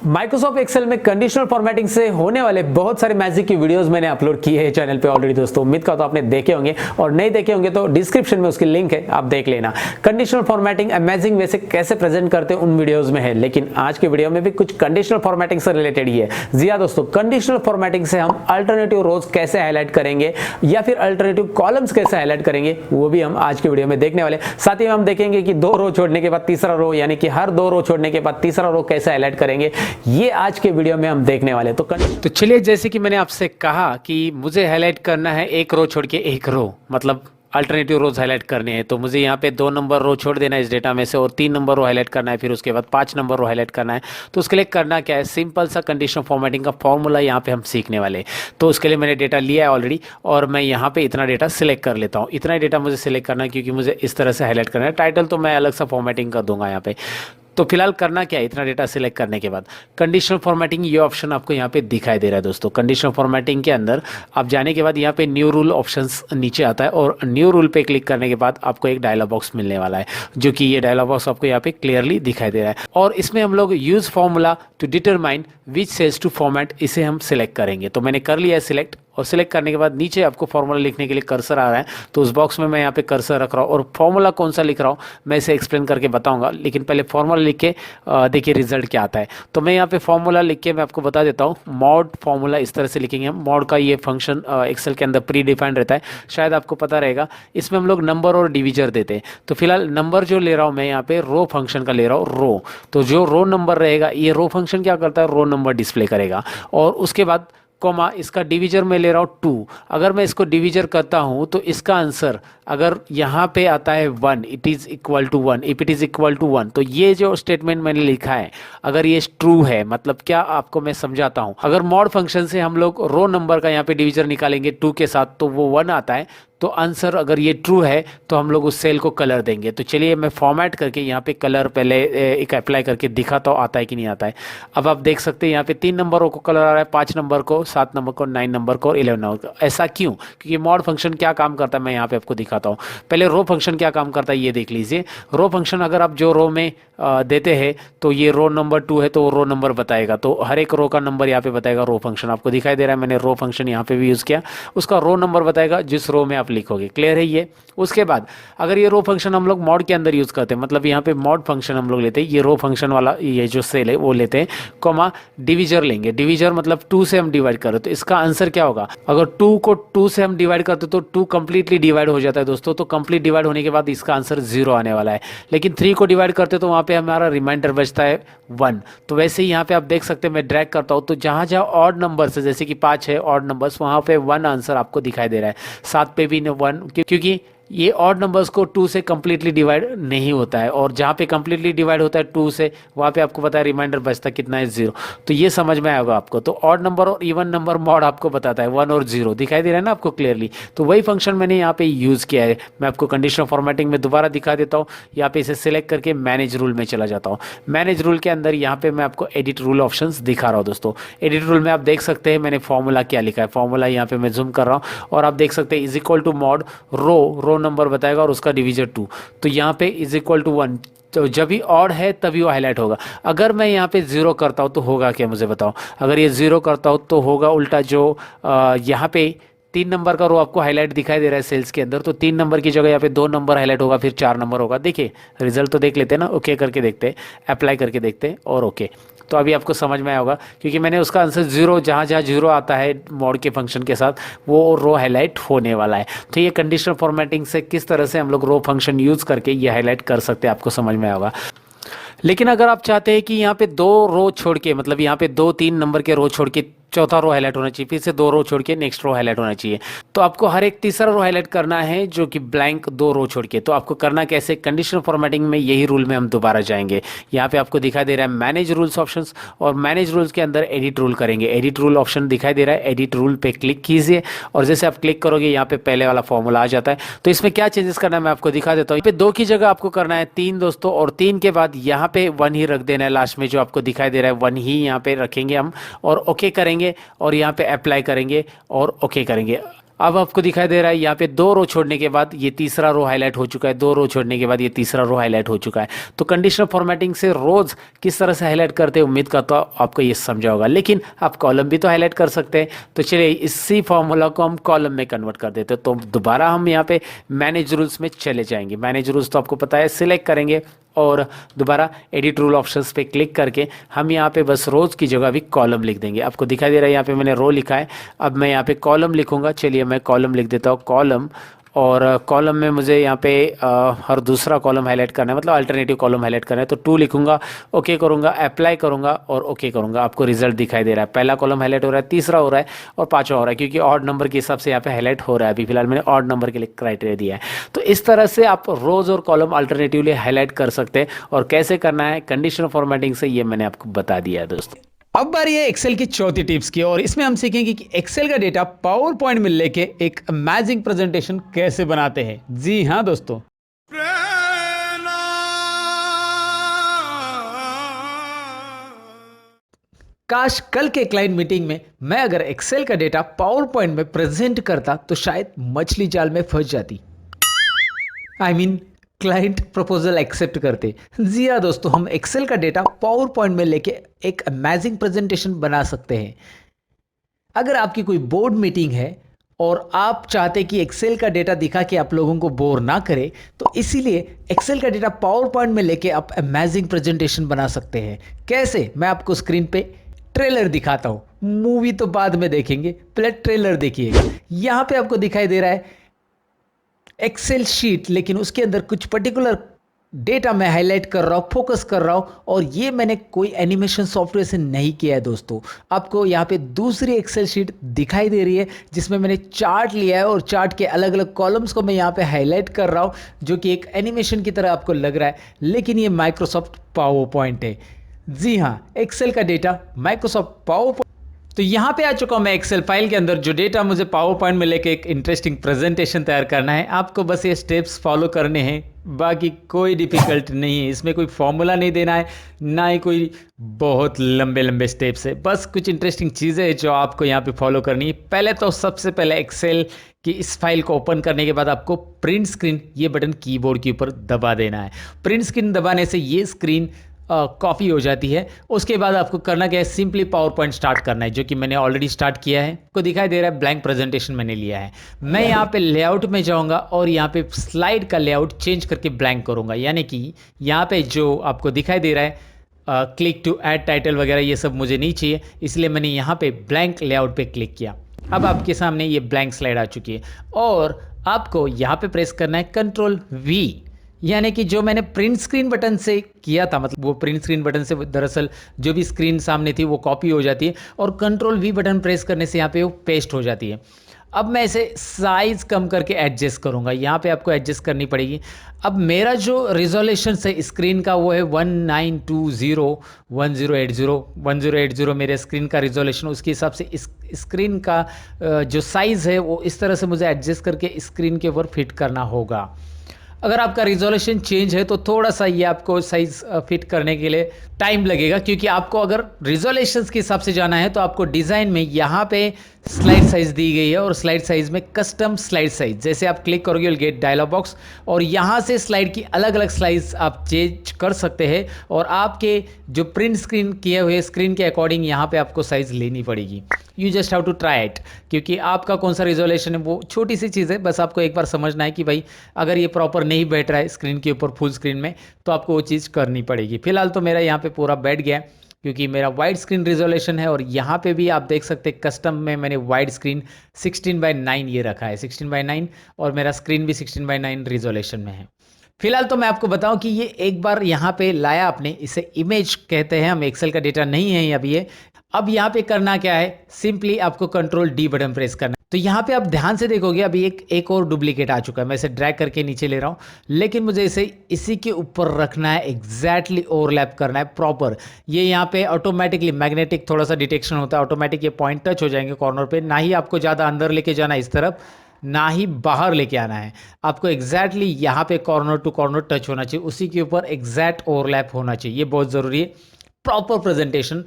माइक्रोसॉफ्ट एक्सेल में कंडीशनल फॉर्मेटिंग से होने वाले बहुत सारे मैजिक की वीडियोस मैंने अपलोड किए हैं चैनल पे ऑलरेडी दोस्तों। उम्मीद करता हूं आपने देखे होंगे, और नहीं देखे होंगे तो डिस्क्रिप्शन में उसकी लिंक है, आप देख लेना। कंडीशनल फॉर्मेटिंग अमेजिंग वे से कैसे प्रेजेंट करते हैं उन वीडियोज में है, लेकिन आज के वीडियो में भी कुछ कंडीशनल फॉर्मेटिंग से रिलेटेड ही है। जी हाँ दोस्तों, कंडीशनल फॉर्मेटिंग से हम अल्टरनेटिव रोज कैसे हाईलाइट करेंगे या फिर अल्टरनेटिव कॉलम्स कैसे हाईलाइट करेंगे, वो भी हम आज के वीडियो में देखने वाले। साथ ही हम देखेंगे कि 2 रो छोड़ने के बाद तीसरा रो, यानी कि हर 2 रो छोड़ने के बाद तीसरा रो कैसे हाईलाइट करेंगे, ये आज के वीडियो में हम देखने वाले। तो चलिए, जैसे कि मैंने आपसे कहा कि मुझे हाईलाइट करना है 1 रो छोड़ के 1 रो, मतलब अल्टरनेटिव रोज हाईलाइट करने हैं, तो मुझे यहाँ पे 2 नंबर रो छोड़ देना है इस डेटा में से, और 3 नंबर रो हाईलाइट करना है, फिर उसके बाद 5 नंबर रो हाईलाइट करना है। तो उसके लिए करना क्या है, सिंपल सा कंडीशनल फॉर्मेटिंग का फॉर्मूला यहाँ पे हम सीखने वाले हैं। तो उसके लिए मैंने डेटा लिया है ऑलरेडी, और मैं यहाँ पे इतना डेटा सिलेक्ट कर लेता हूँ। इतना डेटा मुझे सिलेक्ट करना है क्योंकि मुझे इस तरह से हाईलाइट करना है। टाइटल तो मैं अलग सा फॉर्मेटिंग कर दूंगा यहाँ पे। तो फिलहाल करना क्या है, इतना डेटा सिलेक्ट करने के बाद कंडीशनल फॉर्मेटिंग, ये ऑप्शन आपको यहाँ पे दिखाई दे रहा है दोस्तों। कंडीशनल फॉर्मेटिंग के अंदर आप जाने के बाद यहाँ पे न्यू रूल ऑप्शंस नीचे आता है, और न्यू रूल पे क्लिक करने के बाद आपको एक डायलॉग बॉक्स मिलने वाला है, जो कि ये डायलॉग बॉक्स आपको यहाँ पे क्लियरली दिखाई दे रहा है। और इसमें हम लोग use formula to determine which cells to format, इसे हम सिलेक्ट करेंगे। तो मैंने कर लिया है सिलेक्ट, और सिलेक्ट करने के बाद नीचे आपको फॉर्मूला लिखने के लिए कर्सर आ रहा है, तो उस बॉक्स में मैं यहाँ पे कर्सर रख रहा हूँ, और फॉर्मूला कौन सा लिख रहा हूँ मैं इसे एक्सप्लेन करके बताऊंगा। लेकिन पहले फॉर्मूला लिख के देखिए रिजल्ट क्या आता है। तो मैं यहाँ पे फॉर्मूला लिख के मैं आपको बता देता हूँ। मॉड फॉर्मूला इस तरह से लिखेंगे हम। मॉड का ये फंक्शन एक्सेल के अंदर प्री डिफाइंड रहता है, शायद आपको पता रहेगा। इसमें हम लोग नंबर और डिविजर देते हैं। तो फिलहाल नंबर जो ले रहा हूँ मैं यहाँ पे रो फंक्शन का ले रहा हूँ, रो। तो जो रो नंबर रहेगा, ये रो फंक्शन क्या करता है, रो नंबर डिस्प्ले करेगा। और उसके बाद कॉमा, इसका डिवीजर में ले रहा हूँ 2। अगर मैं इसको डिवीजर करता हूँ तो इसका आंसर अगर यहाँ पे आता है 1, it is equal to 1, if it is equal to 1, तो ये जो स्टेटमेंट मैंने लिखा है अगर ये ट्रू है, मतलब क्या आपको मैं समझाता हूँ। अगर मॉड फंक्शन से हम लोग रो नंबर का यहाँ पे डिवीजर निकालेंगे 2 के साथ, तो वो 1 आता है। तो आंसर अगर ये ट्रू है तो हम लोग उस सेल को कलर देंगे। तो चलिए मैं फॉर्मेट करके यहाँ पे कलर पहले एक अप्लाई करके दिखाता हूँ आता है कि नहीं आता है। अब आप देख सकते हैं यहाँ पे 3 नंबरों को कलर आ रहा है, 5 नंबर को, 7 नंबर को, 9 नंबर को और 11 नंबर को। ऐसा क्यों? क्योंकि मॉड फंक्शन क्या काम करता है मैं यहाँ पे आपको दिखाता हूँ। पहले रो फंक्शन क्या काम करता है ये देख लीजिए। रो फंक्शन अगर आप जो रो में देते हैं, तो ये रो नंबर 2 है तो रो नंबर बताएगा, तो हर एक रो का नंबर यहाँ पे बताएगा। रो फंक्शन आपको दिखाई दे रहा है, मैंने रो फंक्शन यहाँ पे भी यूज़ किया, उसका रो नंबर बताएगा जिस रो में आप लिखोगे। क्लियर है ये? उसके बाद अगर ये रो फंक्शन हम लोग मॉड के अंदर यूज़ करते हैं, मतलब यहाँ पे मॉड फंक्शन हम लोग लेते हैं, ये रो फंक्शन वाला ये जो सेल है वो लेते हैं, कॉमा डिवीजर लेंगे। डिवीजर मतलब 2 से हम डिवाइड करें, तो इसका आंसर क्या होगा, अगर 2 को 2 से हम डिवाइड करते तो 2 कंप्लीटली डिवाइड हो जाता है दोस्तों। तो कंप्लीट डिवाइड होने के बाद इसका आंसर 0 आने वाला है। लेकिन 3 को डिवाइड करते तो वहाँ पे हमारा रिमाइंडर बचता है 1। तो वैसे ही यहाँ पे आप देख सकते हैं, मैं ड्रैग करता हूँ तो जहाँ जहाँ ऑड नंबर्स है, जैसे कि 5 है ऑड नंबर्स, वहाँ पे 1 आंसर आपको दिखाई दे रहा है। 7 पे भी 1, क्योंकि ये ऑड नंबर्स को 2 से कंप्लीटली डिवाइड नहीं होता है, और जहाँ पे कंप्लीटली डिवाइड होता है 2 से, वहाँ पे आपको पता है रिमाइंडर बचता कितना है 0। तो ये समझ में आएगा आपको। तो ऑड नंबर और इवन नंबर मॉड आपको बताता है 1 और 0, दिखाई दे रहा है ना आपको क्लियरली। तो वही फंक्शन मैंने यहाँ पे यूज़ किया है। मैं आपको कंडीशनल फॉर्मेटिंग में दोबारा दिखा देता हूँ। यहाँ पे इसे सिलेक्ट करके मैनेज रूल में चला जाता हूँ। मैनेज रूल के अंदर यहाँ पे मैं आपको एडिट रूल ऑप्शंस दिखा रहा हूँ दोस्तों। एडिट रूल में आप देख सकते हैं मैंने फॉर्मूला क्या लिखा है। फॉर्मूला यहाँ पे मैं जूम कर रहा हूँ, और आप देख सकते हैं is equal to mod row number बताएगा और उसका डिवीजर 2। तो यहाँ पे इज इक्वल टू 1, तो जब भी ऑड है तभी वो हाईलाइट होगा। अगर मैं यहाँ पे 0 करता हूँ तो होगा क्या, मुझे बताओ। अगर ये 0 करता हूँ तो होगा उल्टा, जो यहाँ पे 3 नंबर का रो आपको हाईलाइट दिखाई दे रहा है सेल्स के अंदर, तो 3 नंबर की जगह यहाँ पे 2 नंबर हाईलाइट होगा, फिर 4 नंबर होगा। देखिए रिजल्ट तो देख लेते हैं ना, ओके करके देखते हैं, अप्लाई करके देखते हैं, और ओके। तो अभी आपको समझ में आया होगा, क्योंकि मैंने उसका आंसर 0, जहाँ जहाँ 0 आता है मॉड के फंक्शन के साथ, वो रो हाईलाइट होने वाला है। तो ये कंडीशनल फॉर्मेटिंग से किस तरह से हम लोग रो फंक्शन यूज़ करके ये हाईलाइट कर सकते हैं, आपको समझ में आया होगा। लेकिन अगर आप चाहते हैं कि यहाँ पे 2 रो छोड़ के, मतलब यहाँ पे 2-3 नंबर के रो छोड़ के चौथा रो हाईलाइट होना चाहिए, फिर से 2 रो छोड़ के नेक्स्ट रो हाईलाइट होना चाहिए, तो आपको हर एक तीसरा रो हाईलाइट करना है, जो कि ब्लैंक 2 रो छोड़ के। तो आपको करना कैसे, कंडीशनल फॉर्मेटिंग में यही रूल में हम दोबारा जाएंगे। यहाँ पे आपको दिखाई दे रहा है मैनेज रूल्स ऑप्शंस, और मैनेज रूल्स के अंदर एडिट रूल करेंगे। एडिट रूल ऑप्शन दिखाई दे रहा है, एडिट रूल पे क्लिक कीजिए, और जैसे आप क्लिक करोगे यहाँ पे पहले वाला फॉर्मूला आ जाता है। तो इसमें क्या चेंजेस करना है मैं आपको दिखा देता हूँ। यहाँ पे 2 की जगह आपको करना है 3 दोस्तों, और 3 के बाद यहाँ पे 1 ही रख देना है लास्ट में, जो आपको दिखाई दे रहा है 1 ही यहाँ पे रखेंगे हम, और ओके करेंगे, और यहाँ पे अप्लाई करेंगे और ओके करेंगे। अब आपको दिखाई दे रहा है यहाँ पे 2 रो छोड़ने के बाद ये तीसरा रो हाईलाइट हो चुका है, 2 रो छोड़ने के बाद ये तीसरा रो हाईलाइट हो चुका है। तो कंडीशनल फॉर्मेटिंग से रोज किस तरह से हाईलाइट करते हैं उम्मीद करता हूं आपको ये समझा होगा, लेकिन आप कॉलम भी तो हाईलाइट कर सकते हैं। तो चलिए इसी फॉर्मूला को हम कॉलम में कन्वर्ट कर देते हैं। तो दोबारा हम यहाँ पे मैनेज रूल्स में चले जाएंगे। मैनेज रूल्स तो आपको पता है, सिलेक्ट करेंगे और दोबारा एडिट रूल ऑप्शंस पे क्लिक करके हम यहाँ पे बस रोज की जगह भी कॉलम लिख देंगे। आपको दिखाई दे रहा है यहाँ पे मैंने रो लिखा है, अब मैं यहाँ पे कॉलम लिखूंगा। चलिए मैं कॉलम लिख देता हूँ, कॉलम। और कॉलम में मुझे यहाँ पे हर दूसरा कॉलम हाईलाइट करना है, मतलब अल्टरनेटिव कॉलम हाईलाइट करना है। तो 2 लिखूंगा, ओके करूंगा, अप्लाई करूंगा और ओके करूंगा। आपको रिजल्ट दिखाई दे रहा है, पहला कॉलम हाईलाइट हो रहा है, तीसरा हो रहा है और पांचवा हो रहा है, क्योंकि ऑड नंबर के हिसाब से यहाँ पे हाईलाइट हो रहा है। अभी फिलहाल मैंने ऑड नंबर के लिए क्राइटेरिया दिया है। तो इस तरह से आप रोज और कॉलम अल्टरनेटिवली हाईलाइट कर सकते हैं, और कैसे करना है कंडीशनल फॉर्मेटिंग से, ये मैंने आपको बता दिया है दोस्तों। अब बारी है एक्सेल की चौथी टिप्स की, और इसमें हम सीखेंगे कि एक्सेल का डेटा पावर पॉइंट में लेके एक अमेजिंग प्रेजेंटेशन कैसे बनाते हैं। जी हाँ दोस्तों, काश कल के क्लाइंट मीटिंग में मैं अगर एक्सेल का डेटा पावर पॉइंट में प्रेजेंट करता तो शायद मछली जाल में फंस जाती। I mean client proposal accept करते। जी हाँ दोस्तों, हम एक्सेल का डेटा पावर पॉइंट में लेके एक अमेजिंग प्रेजेंटेशन बना सकते हैं। अगर आपकी कोई बोर्ड मीटिंग है और आप चाहते कि एक्सेल का डेटा दिखा के आप लोगों को बोर ना करे, तो इसीलिए एक्सेल का डेटा पावर पॉइंट में लेके आप अमेजिंग प्रेजेंटेशन बना सकते हैं। कैसे, मैं आपको स्क्रीन पे ट्रेलर दिखाता हूँ। मूवी तो बाद में देखेंगे, पहले ट्रेलर देखिएगा। यहाँ पे आपको दिखाई दे रहा है एक्सेल शीट, लेकिन उसके अंदर कुछ पर्टिकुलर डेटा मैं हाईलाइट कर रहा हूँ, फोकस कर रहा हूँ, और ये मैंने कोई एनिमेशन सॉफ्टवेयर से नहीं किया है दोस्तों। आपको यहाँ पे दूसरी एक्सेल शीट दिखाई दे रही है जिसमें मैंने चार्ट लिया है, और चार्ट के अलग अलग कॉलम्स को मैं यहाँ पे हाईलाइट कर रहा हूँ, जो कि एक एनिमेशन की तरह आपको लग रहा है, लेकिन ये माइक्रोसॉफ्ट पावर पॉइंट है। जी हाँ, एक्सेल का डेटा माइक्रोसॉफ्ट पावर पॉइंट। तो यहाँ पे आ चुका हूँ मैं एक्सेल फाइल के अंदर, जो डेटा मुझे पावर पॉइंट में लेके एक इंटरेस्टिंग प्रेजेंटेशन तैयार करना है। आपको बस ये स्टेप्स फॉलो करने हैं, बाकी कोई डिफिकल्ट नहीं है। इसमें कोई फॉर्मूला नहीं देना है, ना ही कोई बहुत लंबे लंबे स्टेप्स है। बस कुछ इंटरेस्टिंग चीज़ें हैं जो आपको यहाँ पे फॉलो करनी है। पहले तो सबसे पहले एक्सेल की इस फाइल को ओपन करने के बाद आपको प्रिंट स्क्रीन ये बटन कीबोर्ड के ऊपर दबा देना है। प्रिंट स्क्रीन दबाने से ये स्क्रीन कॉपी हो जाती है। उसके बाद आपको करना क्या है, सिंपली पावर पॉइंट स्टार्ट करना है, जो कि मैंने ऑलरेडी स्टार्ट किया है। आपको दिखाई दे रहा है ब्लैंक प्रेजेंटेशन मैंने लिया है। मैं यहाँ पे लेआउट में जाऊँगा और यहाँ पे स्लाइड का लेआउट चेंज करके ब्लैंक करूँगा, यानी कि यहाँ पे जो आपको दिखाई दे रहा है क्लिक टू ऐड टाइटल वगैरह, ये सब मुझे नहीं चाहिए, इसलिए मैंने यहाँ पे ब्लैंक लेआउट पे क्लिक किया। अब आपके सामने ये ब्लैंक स्लाइड आ चुकी है, और आपको यहाँ पे प्रेस करना है Ctrl+V, यानी कि जो मैंने प्रिंट स्क्रीन बटन से किया था, मतलब वो प्रिंट स्क्रीन बटन से दरअसल जो भी स्क्रीन सामने थी वो कॉपी हो जाती है, और Ctrl+V बटन प्रेस करने से यहाँ पे वो पेस्ट हो जाती है। अब मैं इसे साइज़ कम करके एडजस्ट करूँगा, यहाँ पे आपको एडजस्ट करनी पड़ेगी। अब मेरा जो रिजोल्यूशन है स्क्रीन का वो है 1920 मेरे स्क्रीन का रिजोल्यूशन। उसके हिसाब से इस स्क्रीन का जो साइज़ है वो इस तरह से मुझे एडजस्ट करके स्क्रीन के ऊपर फिट करना होगा। अगर आपका रिजोल्यूशन चेंज है तो थोड़ा सा ये आपको साइज़ फिट करने के लिए टाइम लगेगा, क्योंकि आपको अगर रिजोल्यूशंस के हिसाब से जाना है तो आपको डिज़ाइन में यहाँ पे स्लाइड साइज़ दी गई है, और स्लाइड साइज़ में कस्टम स्लाइड साइज़, जैसे आप क्लिक करोगे विल गेट डायलॉग बॉक्स, और यहाँ से स्लाइड की अलग अलग साइज़ आप चेंज कर सकते हैं, और आपके जो प्रिंट स्क्रीन किए हुए स्क्रीन के अकॉर्डिंग यहाँ पे आपको साइज़ लेनी पड़ेगी। You just have to try it, क्योंकि आपका कौन सा रिजोल्यूशन है वो छोटी सी चीज़ है, बस आपको एक बार समझना है कि भाई अगर ये प्रॉपर नहीं बैठ रहा है स्क्रीन के ऊपर फुल स्क्रीन में, तो आपको वो चीज़ करनी पड़ेगी। फिलहाल तो मेरा यहाँ पे पूरा बैठ गया, क्योंकि मेरा वाइड स्क्रीन रिजोल्यूशन है, और यहाँ पे भी आप देख सकते हैं कस्टम में मैंने वाइड स्क्रीन 16:9 ये रखा है, 16:9, और मेरा स्क्रीन भी 16:9 रिजोल्यूशन में है। फिलहाल तो मैं आपको बताऊं कि ये एक बार यहाँ पे लाया आपने, इसे इमेज कहते हैं, हम एक्सेल का डेटा नहीं है अभी ये। अब यहाँ पे करना क्या है, सिंपली आपको Ctrl+D बटन प्रेस करना है। तो यहाँ पे आप ध्यान से देखोगे अभी एक और डुप्लीकेट आ चुका है, मैं इसे ड्रैग करके नीचे ले रहा हूँ, लेकिन मुझे इसे इसी के ऊपर रखना है, एग्जैक्टली ओवरलैप करना है प्रॉपर। ये यहाँ पे ऑटोमेटिकली मैग्नेटिक थोड़ा सा डिटेक्शन होता है, ऑटोमेटिक ये पॉइंट टच हो जाएंगे कॉर्नर पे। ना ही आपको ज़्यादा अंदर लेके जाना इस तरफ, ना ही बाहर लेके आना है, आपको एग्जैक्टली यहाँ पे कॉर्नर टू कॉर्नर टच होना चाहिए, उसी के ऊपर एग्जैक्ट ओवरलैप होना चाहिए, ये बहुत ज़रूरी है प्रॉपर प्रेजेंटेशन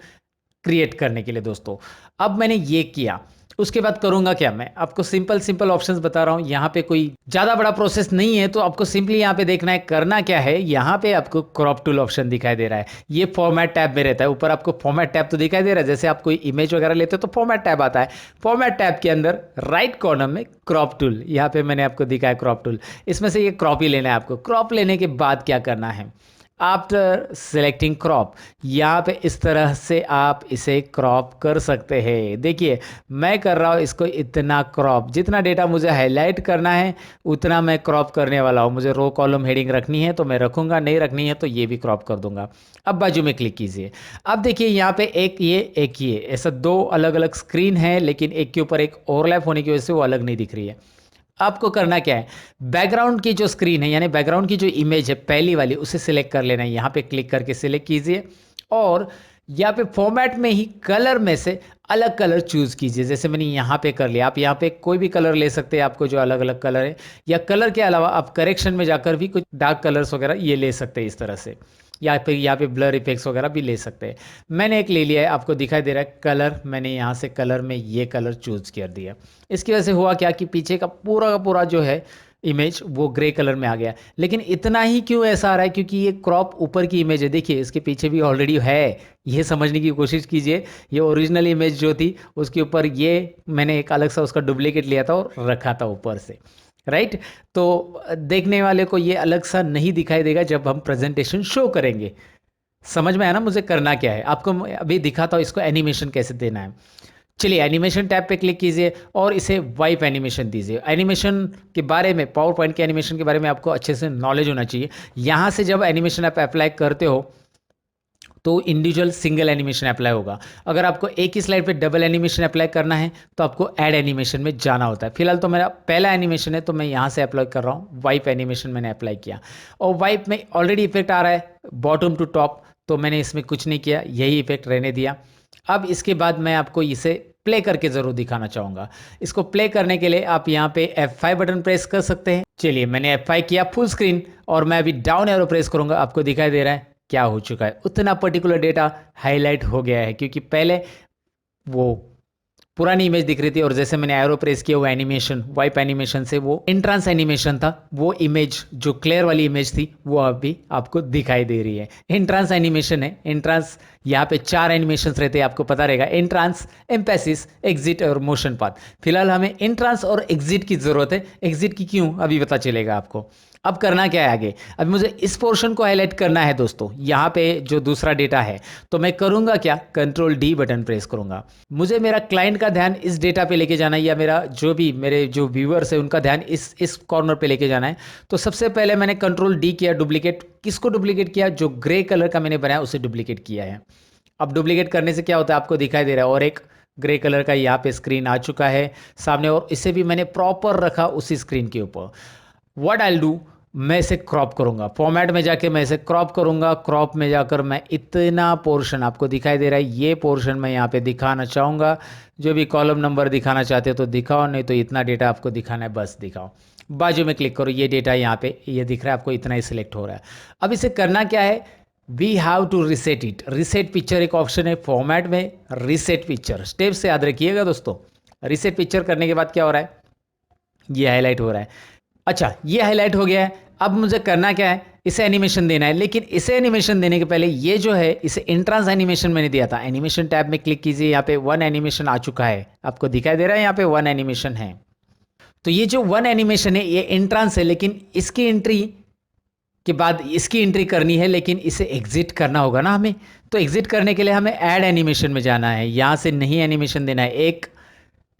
क्रिएट करने के लिए दोस्तों। अब मैंने ये किया, उसके बाद करूंगा क्या, मैं आपको सिंपल ऑप्शंस बता रहा हूं। यहाँ पे कोई ज़्यादा बड़ा प्रोसेस नहीं है, तो आपको सिंपली यहाँ पे देखना है करना क्या है। यहाँ पे आपको क्रॉप टूल ऑप्शन दिखाई दे रहा है, ये फॉर्मेट टैब में रहता है। ऊपर आपको फॉर्मेट टैब तो दिखाई दे रहा है, जैसे आप कोई इमेज वगैरह लेते हो तो फॉर्मेट टैब आता है। फॉर्मेट टैब के अंदर राइट कॉर्नर में क्रॉप टूल, यहाँ पे मैंने आपको दिखाया क्रॉप टूल, इसमें से ये क्रॉप ही लेना है आपको। क्रॉप लेने के बाद क्या करना है, आफ्टर सेलेक्टिंग क्रॉप, यहाँ पे इस तरह से आप इसे क्रॉप कर सकते हैं। देखिए मैं कर रहा हूँ इसको इतना क्रॉप, जितना डेटा मुझे हाईलाइट करना है उतना मैं क्रॉप करने वाला हूँ। मुझे रो कॉलम हेडिंग रखनी है तो मैं रखूँगा, नहीं रखनी है तो ये भी क्रॉप कर दूंगा। अब बाजू में क्लिक कीजिए। अब देखिए यहाँ पे एक ये ऐसा दो अलग अलग स्क्रीन है, लेकिन एक के ऊपर एक ओवरलैप होने की वजह से वो अलग नहीं दिख रही है। आपको करना क्या है, बैकग्राउंड की जो स्क्रीन है यानी बैकग्राउंड की जो इमेज है पहली वाली, उसे सिलेक्ट कर लेना है। यहाँ पे क्लिक करके सिलेक्ट कीजिए और यहाँ पे फॉर्मेट में ही कलर में से अलग कलर चूज कीजिए। जैसे मैंने यहाँ पे कर लिया, आप यहाँ पे कोई भी कलर ले सकते हैं, आपको जो अलग अलग कलर है, या कलर के अलावा आप करेक्शन में जाकर भी कुछ डार्क कलर्स वगैरह ये ले सकते हैं इस तरह से, या फिर यहाँ पे ब्लर इफेक्ट्स वगैरह भी ले सकते हैं। मैंने एक ले लिया है, आपको दिखाई दे रहा है कलर, मैंने यहाँ से कलर में ये कलर चूज कर दिया। इसकी वजह से हुआ क्या कि पीछे का पूरा जो है इमेज वो ग्रे कलर में आ गया। लेकिन इतना ही क्यों ऐसा आ रहा है, क्योंकि ये क्रॉप ऊपर की इमेज है, देखिए इसके पीछे भी ऑलरेडी है, ये समझने की कोशिश कीजिए। ये ओरिजिनल इमेज जो थी उसके ऊपर ये मैंने एक अलग सा उसका डुप्लीकेट लिया था और रखा था ऊपर से, राइट। तो देखने वाले को ये अलग सा नहीं दिखाई देगा जब हम प्रेजेंटेशन शो करेंगे। समझ में आया ना मुझे करना क्या है। आपको अभी दिखाता हूँ इसको एनिमेशन कैसे देना है। चलिए एनिमेशन टैब पे क्लिक कीजिए और इसे वाइप एनिमेशन दीजिए। एनिमेशन के बारे में, पावर पॉइंट के एनिमेशन के बारे में आपको अच्छे से नॉलेज होना चाहिए। यहाँ से जब एनिमेशन आप अप्लाई करते हो तो इंडिविजुअल सिंगल एनिमेशन अप्लाई होगा। अगर आपको एक ही स्लाइड पे डबल एनिमेशन अप्लाई करना है तो आपको ऐड एनिमेशन में जाना होता है। फिलहाल तो मेरा पहला एनिमेशन है तो मैं यहाँ से अप्लाई कर रहा हूँ, वाइप एनिमेशन मैंने अप्लाई किया और वाइप में ऑलरेडी इफेक्ट आ रहा है बॉटम टू टॉप, तो मैंने इसमें कुछ नहीं किया, यही इफेक्ट रहने दिया। अब इसके बाद मैं आपको इसे प्ले करके ज़रूर दिखाना चाहूँगा। इसको प्ले करने के लिए आप यहाँ पे F5 बटन प्रेस कर सकते हैं। चलिए मैंने F5 किया फुल स्क्रीन और मैं अभी डाउन एरो प्रेस करूँगा, आपको दिखाई दे रहा है क्या हो चुका है, उतना पर्टिकुलर डेटा हाईलाइट हो गया है, क्योंकि पहले वो पुरानी इमेज दिख रही थी और जैसे मैंने एरो प्रेस किया वो एनिमेशन, वाइप एनिमेशन से वो एंट्रांस एनिमेशन था, वो इमेज जो क्लियर वाली इमेज थी वो अभी आपको दिखाई दे रही है। एंट्रांस एनिमेशन है, एंट्रांस यहाँ पे 4 एनिमेशंस रहते हैं, आपको पता रहेगा, एंट्रांस, एम्पेसिस, एग्जिट और मोशन पाथ। फिलहाल हमें एंट्रांस और एग्जिट की जरूरत है। एग्जिट की क्यों अभी पता चलेगा आपको। अब करना क्या है आगे, अब मुझे इस पोर्शन को हाईलाइट करना है दोस्तों, यहाँ पे जो दूसरा डेटा है, तो मैं करूँगा क्या, कंट्रोल डी बटन प्रेस करूँगा। मुझे मेरा क्लाइंट का ध्यान इस डेटा पे लेके जाना है, या मेरे जो व्यूअर्स है उनका ध्यान इस कॉर्नर पे लेके जाना है। तो सबसे पहले मैंने कंट्रोल डी किया, डुप्लीकेट। किसको डुप्लीकेट किया, जो ग्रे कलर का मैंने बनाया उसे डुप्लीकेट किया है। अब डुप्लीकेट करने से क्या होता है आपको दिखाई दे रहा है, और एक ग्रे कलर का यहाँ पे स्क्रीन आ चुका है सामने, और इसे भी मैंने प्रॉपर रखा उसी स्क्रीन के ऊपर। व्हाट आई विल डू, मैं इसे क्रॉप करूंगा, फॉर्मेट में जाके मैं इसे क्रॉप करूंगा। क्रॉप में जाकर मैं इतना पोर्शन आपको दिखाई दे रहा है, ये पोर्शन मैं यहाँ पे दिखाना चाहूँगा। जो भी कॉलम नंबर दिखाना चाहते हो तो दिखाओ, नहीं तो इतना डेटा आपको दिखाना है बस दिखाओ। बाजू में क्लिक करो, ये डेटा यहाँ पे ये दिख रहा है आपको, इतना ही सिलेक्ट हो रहा है। अब इसे करना क्या है, we have to reset it. Reset picture एक ऑप्शन है फॉर्मेट में, रिसेट पिक्चर स्टेप से याद रखिएगा दोस्तों। रिसेट पिक्चर करने के बाद क्या हो रहा है, ये हाईलाइट हो रहा है। अच्छा ये हाईलाइट हो गया है, अब मुझे करना क्या है, इसे एनिमेशन देना है। लेकिन इसे एनिमेशन देने के पहले ये जो है इसे एंट्रांस एनिमेशन मैंने दिया था। एनिमेशन टैब में क्लिक कीजिए, यहाँ पे 1 एनिमेशन आ चुका है, आपको दिखाई दे रहा है यहाँ पे 1 एनिमेशन है। तो ये जो 1 एनिमेशन है ये एंट्रांस है, लेकिन इसकी एंट्री के बाद इसकी एंट्री करनी है, लेकिन इसे एग्जिट करना होगा ना हमें। तो एग्जिट करने के लिए हमें ऐड एनिमेशन में जाना है, यहाँ से नहीं एनिमेशन देना है। एक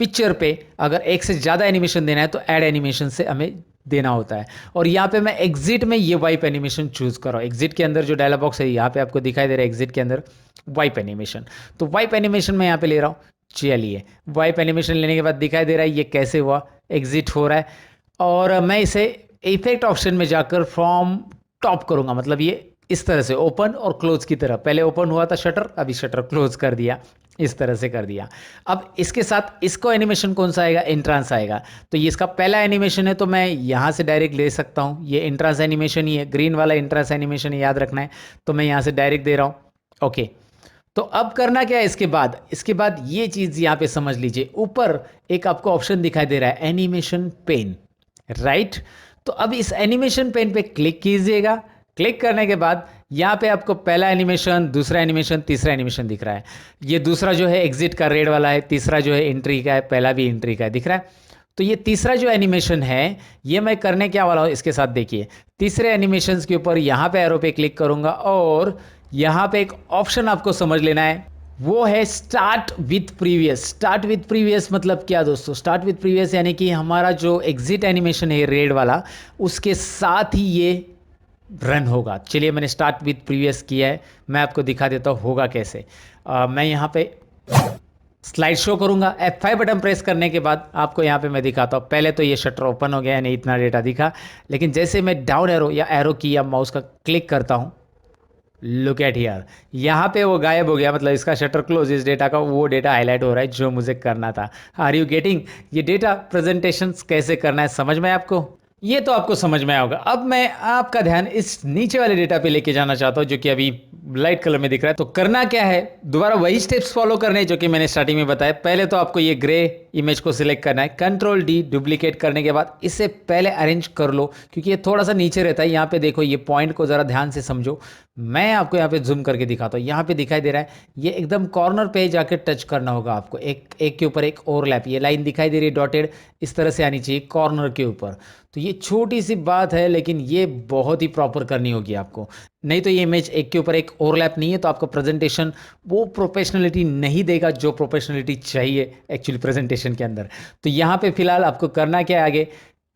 पिक्चर पे अगर एक से ज़्यादा एनिमेशन देना है तो ऐड एनिमेशन से हमें देना होता है। और यहाँ पे मैं एग्जिट में ये वाइप एनिमेशन चूज कर रहा हूँ। एग्जिट के अंदर जो डायलॉग बॉक्स है यहाँ पे आपको दिखाई दे रहा है, एग्जिट के अंदर वाइप एनिमेशन। तो वाइप एनिमेशन मैं यहाँ पे ले रहा हूँ। चलिए वाइप एनिमेशन लेने के बाद दिखाई दे रहा है ये कैसे हुआ, एग्जिट हो रहा है। और मैं इसे इफेक्ट ऑप्शन में जाकर फ्रॉम टॉप करूँगा, मतलब ये इस तरह से ओपन और क्लोज की तरह। पहले ओपन हुआ था शटर, अभी शटर क्लोज कर दिया, इस तरह से कर दिया। अब इसके साथ इसको एनिमेशन कौन सा आएगा, एंट्रांस आएगा। तो ये इसका पहला एनिमेशन है तो मैं यहाँ से डायरेक्ट ले सकता हूँ, ये एंट्रांस एनिमेशन ही है, ग्रीन वाला एंट्रांस एनिमेशन याद रखना है। तो मैं यहाँ से डायरेक्ट दे रहा हूँ, ओके। तो अब करना क्या है इसके बाद ये चीज़ यहाँ पे समझ लीजिए, ऊपर एक आपको ऑप्शन दिखाई दे रहा है एनिमेशन पेन, राइट। तो अब इस एनिमेशन पेन पे क्लिक कीजिएगा। क्लिक करने के बाद यहाँ पे आपको पहला एनिमेशन, दूसरा एनिमेशन, तीसरा एनिमेशन दिख रहा है। ये दूसरा जो है एग्जिट का रेड वाला है, तीसरा जो है एंट्री का है, पहला भी एंट्री का है, दिख रहा है। तो ये तीसरा जो एनिमेशन है ये मैं करने क्या वाला हूँ इसके साथ देखिए। तीसरे एनिमेशन के ऊपर यहाँ पे एरो पे क्लिक करूँगा और यहाँ पे एक ऑप्शन आपको समझ लेना है, वो है start with previous. Start with previous मतलब क्या दोस्तों? स्टार्ट विथ प्रीवियस यानी कि हमारा जो एग्जिट एनिमेशन है रेड वाला, उसके साथ ही ये रन होगा। चलिए मैंने स्टार्ट विथ प्रीवियस किया है, मैं आपको दिखा देता हूँ होगा कैसे। मैं यहाँ पे स्लाइड शो करूंगा। F5 बटन प्रेस करने के बाद आपको यहाँ पे मैं दिखाता हूँ। पहले तो ये शटर ओपन हो गया, यानी इतना डेटा दिखा, लेकिन जैसे मैं डाउन एरो या एरो की या माउस का क्लिक करता हूँ, लुक एट हियर, यहाँ पे वो गायब हो गया। मतलब इसका शटर क्लोज, इस डेटा का वो डेटा हाईलाइट हो रहा है जो मुझे करना था। Are you getting? ये डेटा प्रेजेंटेशन कैसे करना है समझ में आपको? ये तो आपको समझ में आया होगा। अब मैं आपका ध्यान इस नीचे वाले डेटा पे लेके जाना चाहता हूँ जो कि अभी लाइट कलर में दिख रहा है। तो करना क्या है, दोबारा वही स्टेप्स फॉलो करने हैं जो कि मैंने स्टार्टिंग में बताया। पहले तो आपको ये ग्रे इमेज को सिलेक्ट करना है, कंट्रोल डी डुप्लीकेट करने के बाद इसे पहले अरेंज कर लो क्योंकि ये थोड़ा सा नीचे रहता है। यहाँ पे देखो, ये पॉइंट को ज़रा ध्यान से समझो। मैं आपको यहाँ पे जूम करके दिखाता हूँ। यहाँ पे दिखाई दे रहा है, ये एकदम कॉर्नर पे जाकर टच करना होगा आपको, एक के ऊपर एक ओवरलैप। ये लाइन दिखाई दे रही है डॉटेड, इस तरह से आनी चाहिए कॉर्नर के ऊपर। तो ये छोटी सी बात है लेकिन ये बहुत ही प्रॉपर करनी होगी आपको, नहीं तो ये इमेज एक के ऊपर एक ओवरलैप नहीं है तो आपका प्रेजेंटेशन वो प्रोफेशनलिटी नहीं देगा जो प्रोफेशनलिटी चाहिए एक्चुअली प्रेजेंटेशन के अंदर। तो यहाँ पे फिलहाल आपको करना क्या है, आगे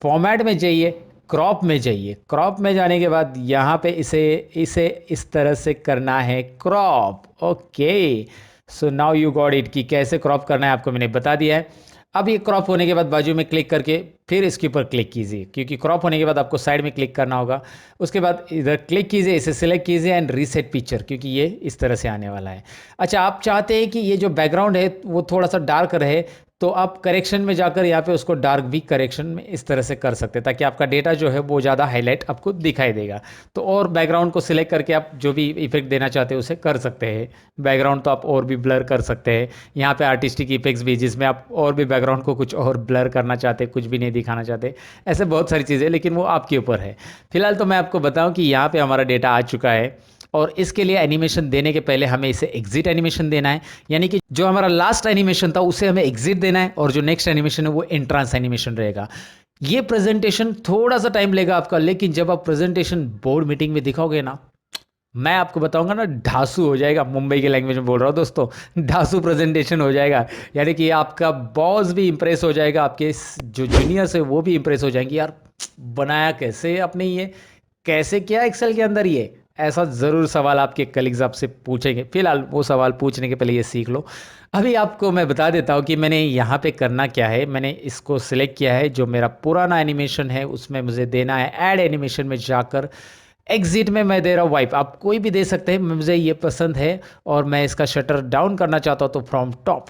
फॉर्मेट में जाइए, क्रॉप में जाइए। क्रॉप में जाने के बाद यहाँ पे इसे इस तरह से करना है crop. Okay, so now you got it कि कैसे क्रॉप करना है आपको मैंने बता दिया है। अब ये क्रॉप होने के बाद बाजू में क्लिक करके फिर इसके ऊपर क्लिक कीजिए, क्योंकि क्रॉप होने के बाद आपको साइड में क्लिक करना होगा। उसके बाद इधर क्लिक कीजिए, इसे सिलेक्ट कीजिए एंड रीसेट पिक्चर, क्योंकि ये इस तरह से आने वाला है। अच्छा, आप चाहते हैं कि ये जो बैकग्राउंड है वो थोड़ा सा डार्क रहे, तो आप करेक्शन में जाकर यहाँ पे उसको डार्क भी करेक्शन में इस तरह से कर सकते हैं ताकि आपका डेटा जो है वो ज़्यादा हाईलाइट आपको दिखाई देगा। तो और बैकग्राउंड को सिलेक्ट करके आप जो भी इफेक्ट देना चाहते हैं उसे कर सकते हैं। बैकग्राउंड तो आप और भी ब्लर कर सकते हैं। यहाँ पे आर्टिस्टिक इफेक्ट्स भी, जिसमें आप और भी बैकग्राउंड को कुछ और ब्लर करना चाहते हैं, कुछ भी नहीं दिखाना चाहते, ऐसे बहुत सारी चीज़ें, लेकिन वो आपके ऊपर है। फिलहाल तो मैं आपको बताऊँ कि यहाँ पर हमारा डेटा आ चुका है और इसके लिए एनिमेशन देने के पहले हमें इसे एग्जिट एनिमेशन देना है, यानी कि जो हमारा लास्ट एनिमेशन था उसे हमें एग्जिट देना है और जो नेक्स्ट एनिमेशन है वो एंट्रांस एनिमेशन रहेगा। ये प्रेजेंटेशन थोड़ा सा टाइम लेगा आपका, लेकिन जब आप प्रेजेंटेशन बोर्ड मीटिंग में दिखाओगे ना, मैं आपको बताऊंगा ना, ढासू हो जाएगा। मुंबई की लैंग्वेज में बोल रहा हूँ दोस्तों, ढासू प्रेजेंटेशन हो जाएगा। यानी कि आपका बॉस भी इंप्रेस हो जाएगा, आपके जो जूनियर्स है वो भी इंप्रेस हो जाएंगे, यार बनाया कैसे आपने, ये कैसे किया एक्सेल के अंदर, ये ऐसा ज़रूर सवाल आपके कलीग्स आपसे पूछेंगे। फिलहाल वो सवाल पूछने के पहले ये सीख लो। अभी आपको मैं बता देता हूँ कि मैंने यहाँ पे करना क्या है। मैंने इसको सिलेक्ट किया है, जो मेरा पुराना एनिमेशन है उसमें मुझे देना है ऐड एनिमेशन में जाकर एग्जिट में मैं दे रहा हूँ वाइप। आप कोई भी दे सकते हैं, मुझे ये पसंद है और मैं इसका शटर डाउन करना चाहता हूँ तो फ्रॉम टॉप,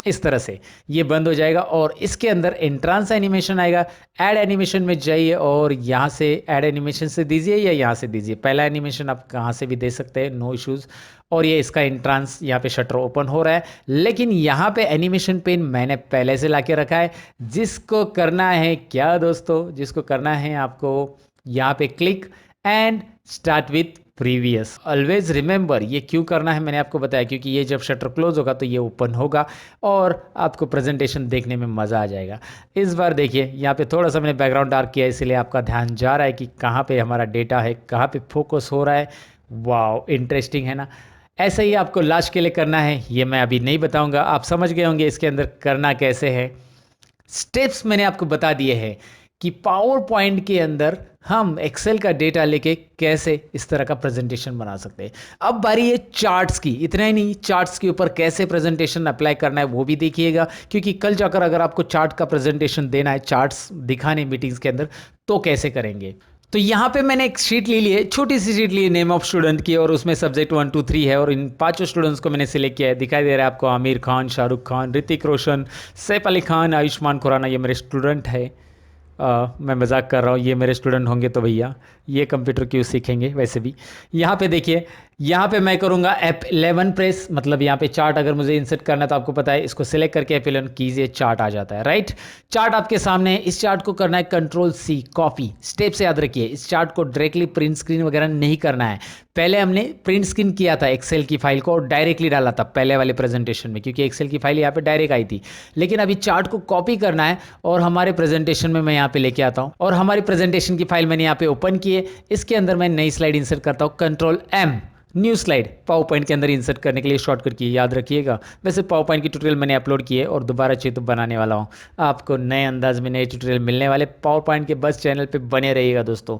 इस तरह से ये बंद हो जाएगा और इसके अंदर एंट्रांस एनिमेशन आएगा। ऐड एनिमेशन में जाइए और यहाँ से ऐड एनिमेशन से दीजिए या यहाँ से दीजिए। पहला एनिमेशन आप कहाँ से भी दे सकते हैं, नो इश्यूज़। और ये इसका एंट्रांस, यहाँ पे शटर ओपन हो रहा है, लेकिन यहाँ पे एनिमेशन पेन मैंने पहले से ला के रखा है। जिसको करना है क्या दोस्तों, जिसको करना है आपको यहाँ पे click and start with previous. Always remember, ये क्यों करना है मैंने आपको बताया, क्योंकि ये जब शटर क्लोज होगा तो ये ओपन होगा और आपको प्रेजेंटेशन देखने में मज़ा आ जाएगा। इस बार देखिए, यहाँ पे थोड़ा सा मैंने बैकग्राउंड डार्क किया, इसलिए आपका ध्यान जा रहा है कि कहाँ पे हमारा डेटा है, कहाँ पे फोकस हो रहा है। वाओ, इंटरेस्टिंग है ना। ऐसे ही आपको लास्ट के लिए करना है, ये मैं अभी नहीं बताऊँगा, आप समझ गए होंगे इसके अंदर करना कैसे है। स्टेप्स मैंने आपको बता दिए हैं कि पावर पॉइंट के अंदर हम एक्सेल का डेटा लेके कैसे इस तरह का प्रेजेंटेशन बना सकते हैं। अब बारी है चार्ट्स की। इतना ही नहीं, चार्ट्स के ऊपर कैसे प्रेजेंटेशन अप्लाई करना है वो भी देखिएगा, क्योंकि कल जाकर अगर आपको चार्ट का प्रेजेंटेशन देना है, चार्ट्स दिखाने मीटिंग्स के अंदर, तो कैसे करेंगे। तो यहाँ पे मैंने एक शीट ले ली है, छोटी सी शीट ली है नेम ऑफ स्टूडेंट की, और उसमें सब्जेक्ट 1 2 3 है और इन 5 स्टूडेंट्स को मैंने सिलेक्ट किया है। दिखाई दे रहा है आपको आमिर खान, शाहरुख खान, ऋतिक रोशन, सैफ अली खान, आयुष्मान खुराना, ये मेरे स्टूडेंट है। मैं मजाक कर रहा हूँ, ये मेरे स्टूडेंट होंगे तो भैया ये कंप्यूटर क्यों सीखेंगे वैसे भी। यहाँ पे देखिए, यहाँ पे मैं करूँगा F11 प्रेस, मतलब यहाँ पे चार्ट अगर मुझे इंसर्ट करना है तो आपको पता है इसको सिलेक्ट करके F11 कीजिए, चार्ट आ जाता है, राइट। चार्ट आपके सामने है, इस चार्ट को करना है Ctrl+C कॉपी। स्टेप से याद रखिए, इस चार्ट को डायरेक्टली प्रिंट स्क्रीन वगैरह नहीं करना है। पहले हमने प्रिंट स्क्रीन किया था एक्सेल की फाइल को और डायरेक्टली डाला था पहले वाले प्रेजेंटेशन में, क्योंकि एक्सेल की फाइल यहाँ पे डायरेक्ट आई थी। लेकिन अभी चार्ट को कॉपी करना है और हमारे प्रेजेंटेशन में मैं यहाँ पे लेके आता हूँ, और हमारी प्रेजेंटेशन की फाइल मैंने यहाँ पे ओपन की है। इसके अंदर मैं नई स्लाइड इंसर्ट करता हूँ, Ctrl+M, new slide. Power point के अंदर इंसर्ट करने के लिए शॉर्टकट की याद रखिएगा। वैसे पावर पॉइंट की ट्यूटोरियल मैंने अपलोड की है और दोबारा चाहिए तो बनाने वाला हूँ। आपको नए अंदाज में नए ट्यूटोरियल मिलने वाले पावर पॉइंट के बस चैनल पे बने रहिएगा दोस्तों।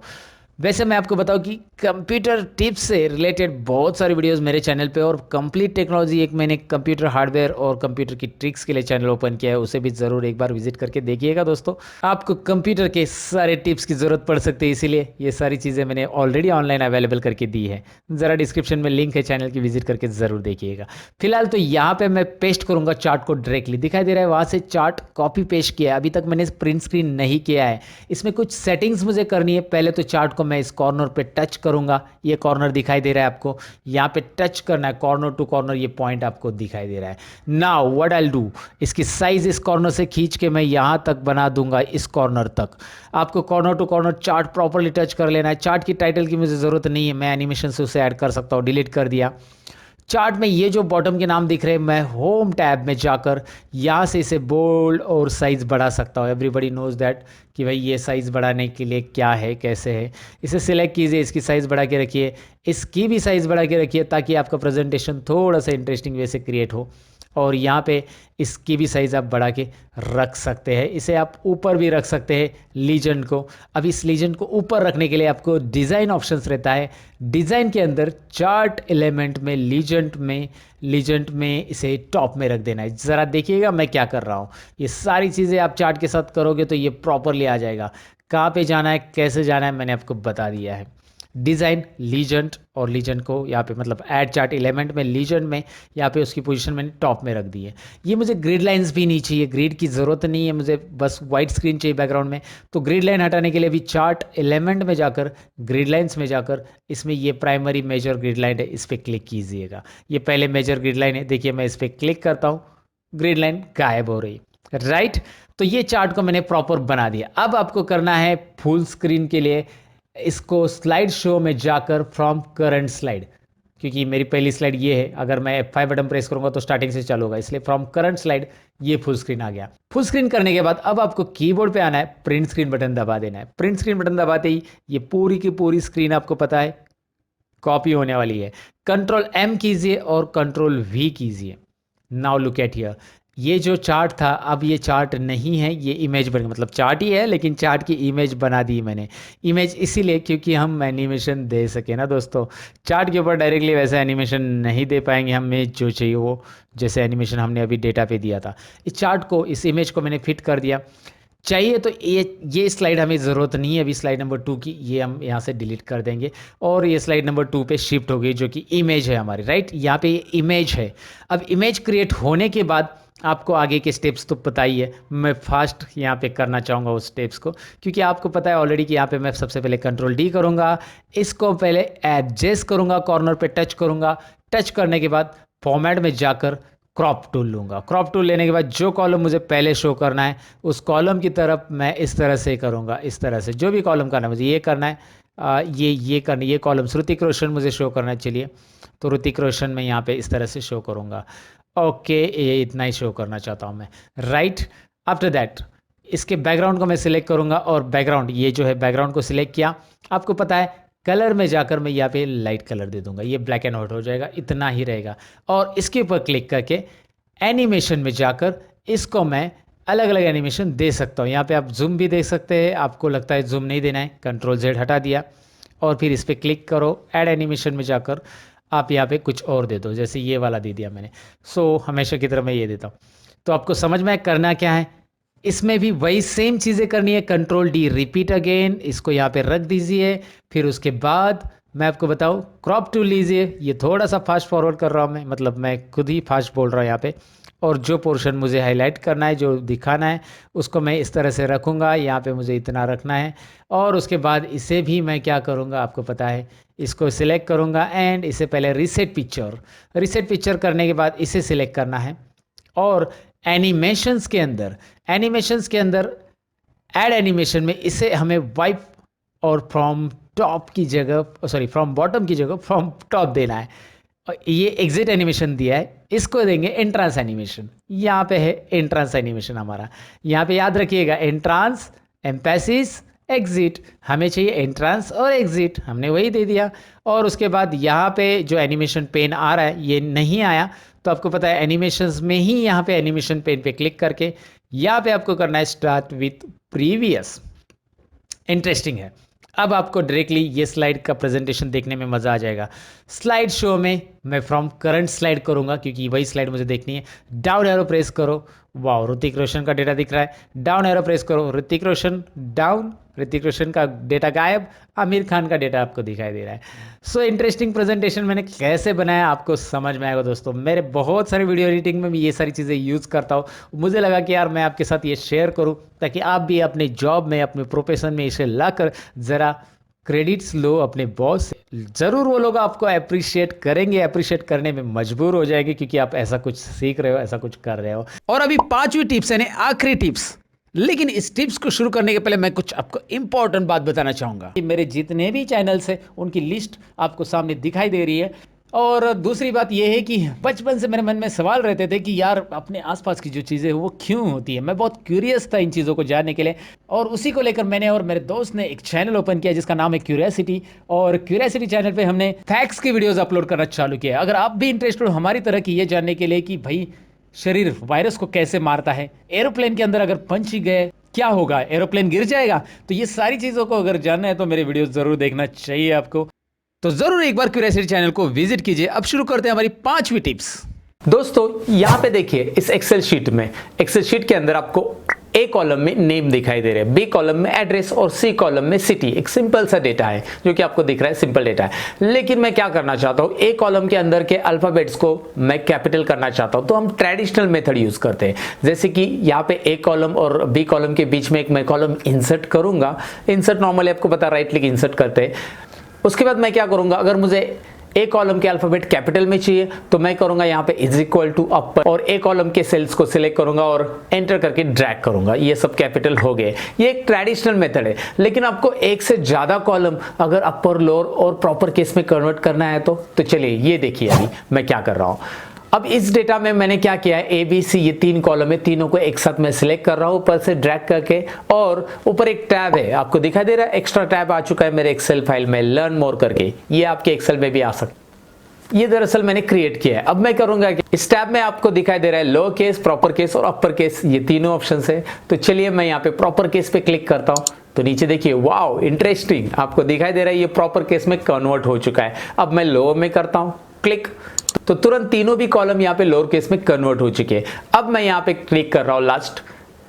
वैसे मैं आपको बताऊं कि कंप्यूटर टिप्स से रिलेटेड बहुत सारी वीडियोस मेरे चैनल पे, और कंप्लीट टेक्नोलॉजी एक मैंने कंप्यूटर हार्डवेयर और कंप्यूटर की ट्रिक्स के लिए चैनल ओपन किया है, उसे भी ज़रूर एक बार विजिट करके देखिएगा दोस्तों। आपको कंप्यूटर के सारे टिप्स की ज़रूरत पड़ सकती है, इसीलिए ये सारी चीज़ें मैंने ऑलरेडी ऑनलाइन अवेलेबल करके दी है। ज़रा डिस्क्रिप्शन में लिंक है चैनल की, विजिट करके ज़रूर देखिएगा। फिलहाल तो यहाँ पर मैं पेस्ट करूँगा चार्ट को, डायरेक्टली दिखाई दे रहा है वहाँ से चार्ट कॉपी पेस्ट किया है। अभी तक मैंने प्रिंट स्क्रीन नहीं किया है, इसमें कुछ सेटिंग्स मुझे करनी है। पहले तो चार्ट को मैं इस कॉर्नर पे टच करूंगा, ये कॉर्नर दिखाई दे रहा है आपको, यहाँ पे टच करना है कॉर्नर टू कॉर्नर, ये पॉइंट आपको दिखाई दे रहा है। Now what I will do, इसकी साइज इस कॉर्नर से खींच के मैं यहाँ तक बना दूंगा, इस कॉर्नर तक। आपको corner to corner chart properly touch कर लेना है। चार्ट की टाइटल की मुझे ज़रूरत नहीं है, मैं एनिमेशन से उसे ऐड कर सकता हूँ, डिलीट कर दिया। चार्ट में ये जो बॉटम के नाम दिख रहे हैं, मैं होम टैब में जाकर यहाँ से इसे बोल्ड और साइज़ बढ़ा सकता हूँ। एवरीबडी नोज़ दैट कि भाई ये साइज़ बढ़ाने के लिए क्या है, कैसे है। इसे सिलेक्ट कीजिए, इसकी साइज़ बढ़ा के रखिए, इसकी भी साइज़ बढ़ा के रखिए, ताकि आपका प्रेजेंटेशन थोड़ा सा इंटरेस्टिंग वे से क्रिएट हो। और यहाँ पे इसकी भी साइज़ आप बढ़ा के रख सकते हैं। इसे आप ऊपर भी रख सकते हैं लीजेंड को। अब इस लीजेंड को ऊपर रखने के लिए आपको डिज़ाइन ऑप्शंस रहता है। डिज़ाइन के अंदर चार्ट एलिमेंट में लीजेंड में इसे टॉप में रख देना है। ज़रा देखिएगा मैं क्या कर रहा हूँ। ये सारी चीज़ें आप चार्ट के साथ करोगे तो ये प्रॉपरली आ जाएगा। कहाँ पे जाना है, कैसे जाना है, मैंने आपको बता दिया है। डिज़ाइन लीजेंड, और लीजेंड को यहाँ पे मतलब ऐड चार्ट एलिमेंट में लीजेंड में यहाँ पे उसकी पोजीशन मैंने टॉप में रख दी है। ये मुझे ग्रिड लाइंस भी नहीं चाहिए, ग्रिड की ज़रूरत नहीं है मुझे, बस वाइट स्क्रीन चाहिए बैकग्राउंड में। तो ग्रिड लाइन हटाने के लिए भी चार्ट एलिमेंट में जाकर ग्रिड लाइंस में जाकर इसमें ये प्राइमरी मेजर ग्रिड लाइन है, इस पर क्लिक कीजिएगा। ये पहले मेजर ग्रिड लाइन है, देखिए मैं इस पर क्लिक करता हूँ, ग्रिड लाइन गायब हो रही है, राइट। तो ये चार्ट को मैंने प्रॉपर बना दिया। अब आपको करना है फुल स्क्रीन के लिए, इसको स्लाइड शो में जाकर फ्रॉम करंट स्लाइड, क्योंकि मेरी पहली स्लाइड ये है, अगर मैं F5 बटन प्रेस करूंगा तो स्टार्टिंग से चालू होगा, इसलिए फ्रॉम करंट स्लाइड ये फुल स्क्रीन आ गया। फुल स्क्रीन करने के बाद अब आपको कीबोर्ड पे आना है, प्रिंट स्क्रीन बटन दबा देना है। प्रिंट स्क्रीन बटन दबाते ही ये पूरी की पूरी स्क्रीन आपको पता है कॉपी होने वाली है। Ctrl+M कीजिए और Ctrl+V कीजिए। नाउ लुक एट हियर, ये जो चार्ट था अब ये चार्ट नहीं है, ये इमेज बन गया, मतलब चार्ट ही है लेकिन चार्ट की इमेज बना दी मैंने। इमेज इसीलिए क्योंकि हम एनिमेशन दे सके ना दोस्तों। चार्ट के ऊपर डायरेक्टली वैसा एनिमेशन नहीं दे पाएंगे, हमें जो चाहिए वो जैसे एनिमेशन हमने अभी डेटा पे दिया था। इस चार्ट को, इस इमेज को मैंने फिट कर दिया। चाहिए तो ये स्लाइड हमें ज़रूरत नहीं है अभी स्लाइड नंबर 2 की, ये हम यहाँ से डिलीट कर देंगे और ये स्लाइड नंबर 2 पे शिफ्ट हो गई, जो कि इमेज है हमारी, राइट। यहाँ पे ये इमेज है। अब इमेज क्रिएट होने के बाद आपको आगे के स्टेप्स तो पता ही है, मैं फास्ट यहाँ पे करना चाहूँगा उस स्टेप्स को, क्योंकि आपको पता है ऑलरेडी कि यहाँ पे मैं सबसे पहले Ctrl+D करूँगा, इसको पहले एडजस्ट करूँगा, कॉर्नर पे टच करूँगा। टच करने के बाद फॉर्मेट में जाकर क्रॉप टूल लूँगा। क्रॉप टूल लेने के बाद जो कॉलम मुझे पहले शो करना है उस कॉलम की तरफ मैं इस तरह से करूँगा, इस तरह से जो भी कॉलम करना है मुझे ये करना है। ये करना, ये कॉलम ऋतिक रोशन मुझे शो करना है। चलिए तो ऋतिक रोशन मैं यहाँ पे इस तरह से शो करूँगा। ओके, ये इतना ही शो करना चाहता हूँ मैं, राइट। आफ्टर दैट इसके बैकग्राउंड को मैं सिलेक्ट करूँगा और बैकग्राउंड, ये जो है बैकग्राउंड को सिलेक्ट किया। आपको पता है कलर में जाकर मैं यहाँ पे लाइट कलर दे दूंगा, ये ब्लैक एंड व्हाइट हो जाएगा, इतना ही रहेगा। और इसके ऊपर क्लिक करके एनिमेशन में जाकर इसको मैं अलग अलग एनिमेशन दे सकता हूँ। यहाँ पे आप जूम भी दे सकते हैं, आपको लगता है जूम नहीं देना है, Ctrl+Z हटा दिया और फिर इस पर क्लिक करो। ऐड एनिमेशन में जाकर आप यहाँ पे कुछ और दे दो, जैसे ये वाला दे दिया मैंने। सो हमेशा की तरह मैं ये देता हूँ। तो आपको समझ में करना क्या है, इसमें भी वही सेम चीज़ें करनी है। Ctrl+D रिपीट अगेन, इसको यहाँ पे रख दीजिए। फिर उसके बाद मैं आपको बताऊँ, क्रॉप टूल लीजिए। ये थोड़ा सा फास्ट फॉरवर्ड कर रहा हूँ मैं, मतलब मैं खुद ही फास्ट बोल रहा हूँ यहाँ पे। और जो पोर्शन मुझे हाईलाइट करना है, जो दिखाना है, उसको मैं इस तरह से रखूँगा। यहाँ पे मुझे इतना रखना है और उसके बाद इसे भी मैं क्या करूँगा आपको पता है, इसको सिलेक्ट करूँगा एंड इसे पहले रीसेट पिक्चर करने के बाद इसे सिलेक्ट करना है और एनिमेशंस के अंदर ऐड एनिमेशन में इसे हमें वाइप और फ्रॉम टॉप की जगह फ्रॉम बॉटम की जगह फ्रॉम टॉप देना है। और ये एग्जिट एनिमेशन दिया है, इसको देंगे एंट्रांस एनिमेशन। यहाँ पे है एंट्रांस एनिमेशन हमारा। यहाँ पे याद रखिएगा एंट्रांस, एम्पैसिस, एग्जिट। हमें चाहिए एंट्रांस और एग्जिट, हमने वही दे दिया। और उसके बाद यहाँ पे जो एनिमेशन पेन आ रहा है ये नहीं आया, तो आपको पता है एनिमेशंस में ही यहाँ पे एनिमेशन पेन पे क्लिक करके यहाँ पे आपको करना है स्टार्ट विथ प्रीवियस। इंटरेस्टिंग है। अब आपको डायरेक्टली ये स्लाइड का प्रेजेंटेशन देखने में मज़ा आ जाएगा। स्लाइड शो में मैं फ्रॉम करंट स्लाइड करूँगा क्योंकि वही स्लाइड मुझे देखनी है। डाउन एरो प्रेस करो, वाह ऋतिक रोशन का डेटा दिख रहा है। डाउन एरो प्रेस करो, ऋतिक रोशन डाउन, ऋतिक रोशन का डेटा गायब, आमिर खान का डेटा आपको दिखाई दे रहा है। सो इंटरेस्टिंग प्रेजेंटेशन मैंने कैसे बनाया आपको समझ में आएगा दोस्तों। मेरे बहुत सारे वीडियो एडिटिंग में भी ये सारी चीज़ें यूज़ करता हूँ। मुझे लगा कि यार मैं आपके साथ ये शेयर करूँ ताकि आप भी अपने जॉब में, अपने प्रोफेशन में इसे लाकर ज़रा क्रेडिट्स लो अपने बॉस से। ज़रूर वो लोग आपको अप्रिशिएट करेंगे, अप्रिशिएट करने में मजबूर हो जाएंगे क्योंकि आप ऐसा कुछ सीख रहे हो, ऐसा कुछ कर रहे हो। और अभी 5वीं टिप्स यानी आखिरी टिप्स। लेकिन इस टिप्स को शुरू करने के पहले मैं कुछ आपको इंपॉर्टेंट बात बताना चाहूँगा। मेरे जितने भी चैनल्स हैं उनकी लिस्ट आपको सामने दिखाई दे रही है। और दूसरी बात यह है कि बचपन से मेरे मन में सवाल रहते थे कि यार अपने आसपास की जो चीज़ें हैं वो क्यों होती है। मैं बहुत क्यूरियस था इन चीज़ों को जानने के लिए और उसी को लेकर मैंने और मेरे दोस्त ने एक चैनल ओपन किया जिसका नाम है क्यूरियोसिटी। और क्यूरियोसिटी चैनल पे हमने फैक्ट्स की वीडियोस अपलोड करना चालू किया। अगर आप भी इंटरेस्टेड हो हमारी तरह की ये जानने के लिए कि भाई शरीर वायरस को कैसे मारता है, एरोप्लेन के अंदर अगर पंछी गए क्या होगा, एरोप्लेन गिर जाएगा, तो ये सारी चीज़ों को अगर जानना है तो मेरे वीडियो ज़रूर देखना चाहिए आपको। तो ज़रूर एक बार क्यूरियोसिटी चैनल को विजिट कीजिए। अब शुरू करते हैं हमारी 5वीं टिप्स। दोस्तों यहाँ पे देखिए इस एक्सेल शीट के अंदर आपको ए कॉलम में नेम दिखाई दे रहे हैं, बी कॉलम में एड्रेस और सी कॉलम में सिटी। एक सिंपल सा डेटा है जो कि आपको दिख रहा है, सिंपल डेटा है। लेकिन मैं क्या करना चाहता हूँ, ए कॉलम के अंदर के अल्फाबेट्स को मैं कैपिटल करना चाहता हूँ, तो हम ट्रेडिशनल मेथड यूज करते हैं। जैसे कि यहाँ पे ए कॉलम और बी कॉलम के बीच में एक मैं कॉलम इंसर्ट करूंगा। इंसर्ट नॉर्मली आपको पता राइट क्लिक इंसर्ट करते हैं। उसके बाद मैं क्या करूंगा, अगर मुझे ए कॉलम के अल्फाबेट कैपिटल में चाहिए तो मैं करूंगा यहाँ पे इज इक्वल टू अपर और ए कॉलम के सेल्स को सिलेक्ट करूंगा और एंटर करके ड्रैग करूंगा। ये सब कैपिटल हो गए। ये एक ट्रेडिशनल मेथड है। लेकिन आपको एक से ज्यादा कॉलम अगर अपर, लोअर और प्रॉपर केस में कन्वर्ट करना है तो चलिए ये देखिए अभी मैं क्या कर रहा हूँ। अब इस डेटा में मैंने क्या किया है, ए बी सी ये 3 कॉलम है, तीनों को एक साथ मैं सिलेक्ट कर रहा हूं ऊपर से ड्रैग करके। और ऊपर एक टैब है, आपको दिखाई दे रहा है, एक्स्ट्रा टैब आ चुका है मेरे एक्सेल फाइल में, लर्न मोर करके। ये आपके एक्सेल में भी आ सकता है। ये दरअसल मैंने क्रिएट किया है। अब मैं करूंगा कि इस टैब में आपको दिखाई दे रहा है लोअर केस, प्रॉपर केस और अपर केस, ये तीनों ऑप्शन है। तो चलिए मैं यहाँ पे प्रॉपर केस पे क्लिक करता हूँ तो नीचे देखिए वाओ इंटरेस्टिंग, आपको दिखाई दे रहा है ये प्रॉपर केस में कन्वर्ट हो चुका है। अब मैं लोअर में करता हूँ क्लिक, तो तुरंत तीनों भी कॉलम यहाँ पे लोअर केस में कन्वर्ट हो चुके हैं। अब मैं यहाँ पे क्लिक कर रहा हूँ लास्ट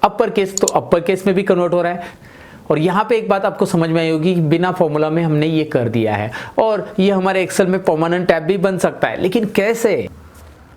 अपर केस, तो अपर केस में भी कन्वर्ट हो रहा है। और यहाँ पे एक बात आपको समझ में आई होगी, बिना फॉर्मूला में हमने ये कर दिया है और ये हमारे एक्सेल में परमानेंट टैब भी बन सकता है। लेकिन कैसे?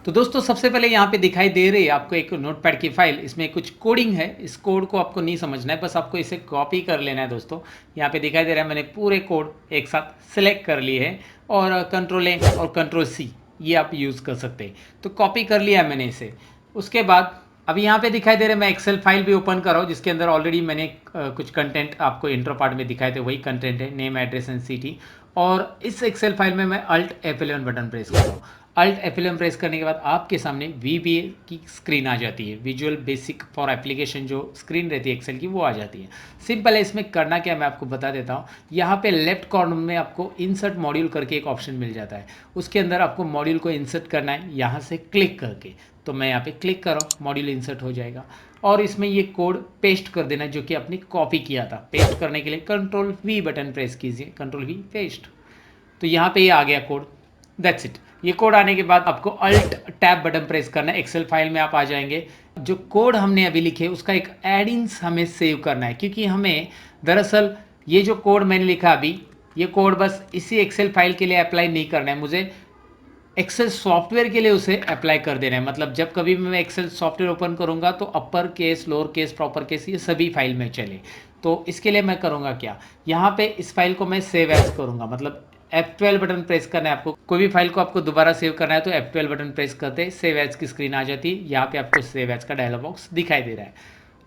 तो दोस्तों सबसे पहले यहाँ पे दिखाई दे रही है आपको एक नोटपैड की फाइल, इसमें कुछ कोडिंग है। इस कोड को आपको नहीं समझना है, बस आपको इसे कॉपी कर लेना है दोस्तों। यहाँ पे दिखाई दे रहा है मैंने पूरे कोड एक साथ सिलेक्ट कर लिए हैं और Ctrl+A और Ctrl+C ये आप यूज़ कर सकते हैं। तो कॉपी कर लिया मैंने इसे। उसके बाद अभी यहाँ पे दिखाई दे रहा है, मैं एक्सेल फाइल भी ओपन कर रहा हूँ जिसके अंदर ऑलरेडी मैंने कुछ कंटेंट आपको इंट्रो पार्ट में दिखाए थे, वही कंटेंट है, नेम, एड्रेस एंड सिटी। और इस एक्सेल फाइल में मैं Alt F11 बटन प्रेस कर रहा हूँ। Alt F11 प्रेस करने के बाद आपके सामने VBA की स्क्रीन आ जाती है, विजुअल बेसिक फॉर एप्लीकेशन जो स्क्रीन रहती है एक्सेल की वो आ जाती है। सिंपल है, इसमें करना क्या मैं आपको बता देता हूँ। यहाँ पे लेफ्ट कॉर्नर में आपको इंसर्ट मॉड्यूल करके एक ऑप्शन मिल जाता है, उसके अंदर आपको मॉड्यूल को इंसर्ट करना है यहाँ से क्लिक करके। तो मैं यहाँ पे क्लिक कर रहा हूँ, मॉड्यूल इंसर्ट हो जाएगा और इसमें ये कोड पेस्ट कर देना जो कि आपने कॉपी किया था। पेस्ट करने के लिए Ctrl+V बटन प्रेस कीजिए, Ctrl+V पेस्ट। तो यहाँ पे ये आ गया कोड, दैट्स इट। ये कोड आने के बाद आपको Alt टैब बटन प्रेस करना है। एक्सेल फाइल में आप आ जाएंगे, जो कोड हमने अभी लिखे उसका एक एडिंग्स हमें सेव करना है, क्योंकि हमें दरअसल ये जो कोड मैंने लिखा अभी, ये कोड बस इसी एक्सेल फाइल के लिए अप्लाई नहीं करना है, मुझे एक्सेल सॉफ्टवेयर के लिए उसे अप्लाई कर देना है। मतलब जब कभी भी मैं एक्सेल सॉफ्टवेयर ओपन करूँगा तो upper case, lower case, proper case ये सभी फाइल में चले। तो इसके लिए मैं करूँगा क्या, यहाँ पे इस फाइल को मैं सेव एज करूँगा। मतलब F12 बटन प्रेस करना है आपको। कोई भी फाइल को आपको दोबारा सेव करना है तो F12 बटन प्रेस करते सेव एज की स्क्रीन आ जाती है। यहाँ पे आपको सेव एज का डायलॉग बॉक्स दिखाई दे रहा है।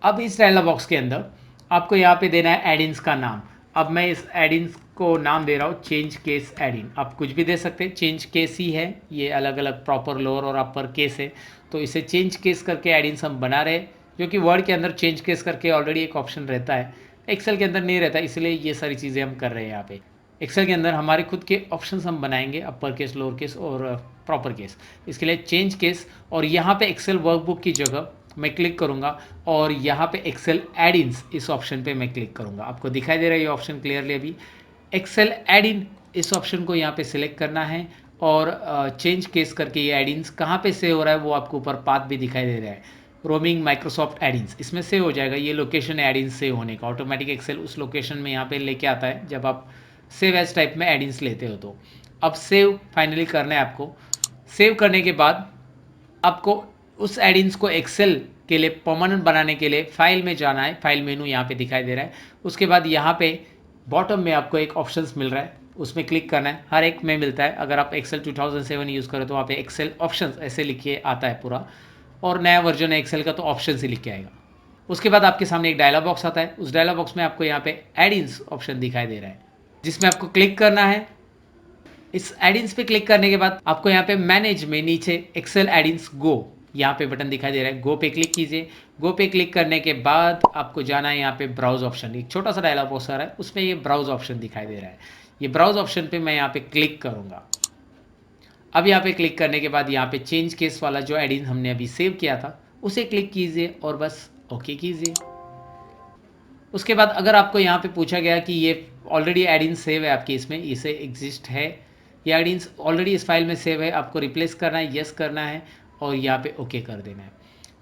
अब इस डायलॉग बॉक्स के अंदर आपको यहाँ पे देना है एडिन्स का नाम। अब मैं इस एडिन्स को नाम दे रहा हूँ चेंज केस एडिन। आप कुछ भी दे सकते हैं, चेंज केस ही है, ये अलग अलग प्रॉपर, लोअर और अपर केस है। तो इसे चेंज केस करके एडिन्स हम बना रहे हैं, जो कि वर्ड के अंदर चेंज केस करके ऑलरेडी एक ऑप्शन रहता है, एक्सेल के अंदर नहीं रहता, इसलिए ये सारी चीज़ें हम कर रहे हैं यहाँ पे। एक्सेल के अंदर हमारे खुद के ऑप्शंस हम बनाएंगे, अपर केस, लोअर केस और प्रॉपर केस। इसके लिए चेंज केस, और यहाँ पे एक्सेल वर्कबुक की जगह मैं क्लिक करूँगा और यहाँ पे एक्सेल एडिन्स इस ऑप्शन पे मैं क्लिक करूँगा। आपको दिखाई दे रहा है ये ऑप्शन क्लियरली अभी। एक्सेल एडिन इस ऑप्शन को यहाँ पे सिलेक्ट करना है और चेंज केस करके ये एडिन्स कहाँ पे सेव हो रहा है वो आपको ऊपर पाथ भी दिखाई दे रहा है, रोमिंग माइक्रोसॉफ्ट एडिन्स, इसमें सेव हो जाएगा। ये लोकेशन है एडिन्स सेव होने का, ऑटोमेटिक एक्सेल उस लोकेशन में यहाँ पे लेके आता है जब आप सेव एज टाइप में एडिन्स लेते हो। तो अब सेव फाइनली करना है आपको। सेव करने के बाद आपको उस एडिन्स को एक्सेल के लिए परमानेंट बनाने के लिए फाइल में जाना है। फाइल मेनू यहाँ पे दिखाई दे रहा है। उसके बाद यहाँ पे बॉटम में आपको एक ऑप्शंस मिल रहा है, उसमें क्लिक करना है। हर एक में मिलता है। अगर आप एक्सेल 2007 यूज़ करो तो वहाँ पे एक्सेल ऑप्शंस ऐसे लिख के आता है पूरा, और नया वर्जन है एक्सेल का तो ऑप्शन ही लिख के आएगा। उसके बाद आपके सामने एक डायलॉग बॉक्स आता है। उस डायलॉग बॉक्स में आपको यहाँ पे एडिन्स ऑप्शन दिखाई दे रहा है, जिसमें आपको क्लिक करना है। इस एडिन्स पे क्लिक करने के बाद आपको यहाँ पे मैनेज में नीचे एक्सेल एडिन्स गो यहाँ पे बटन दिखाई दे रहा है, गो पे क्लिक कीजिए। गो पे क्लिक करने के बाद आपको जाना है यहाँ पे ब्राउज ऑप्शन, एक छोटा सा डायलॉग बॉक्स आ रहा है, उसमें ये ब्राउज ऑप्शन दिखाई दे रहा है। ये ब्राउज ऑप्शन पे मैं यहाँ पे क्लिक करूँगा। अब यहाँ पे क्लिक करने के बाद यहाँ पे चेंज केस वाला जो एडिन हमने अभी सेव किया था उसे क्लिक कीजिए और बस ओके कीजिए। उसके बाद अगर आपको यहाँ पे पूछा गया कि ये ऑलरेडी एडिन सेव है आपके इसमें, इसे एग्जिस्ट है, ये एडिन्स ऑलरेडी इस फाइल में सेव है, आपको रिप्लेस करना है, यस करना है और यहाँ पे ओके कर देना है।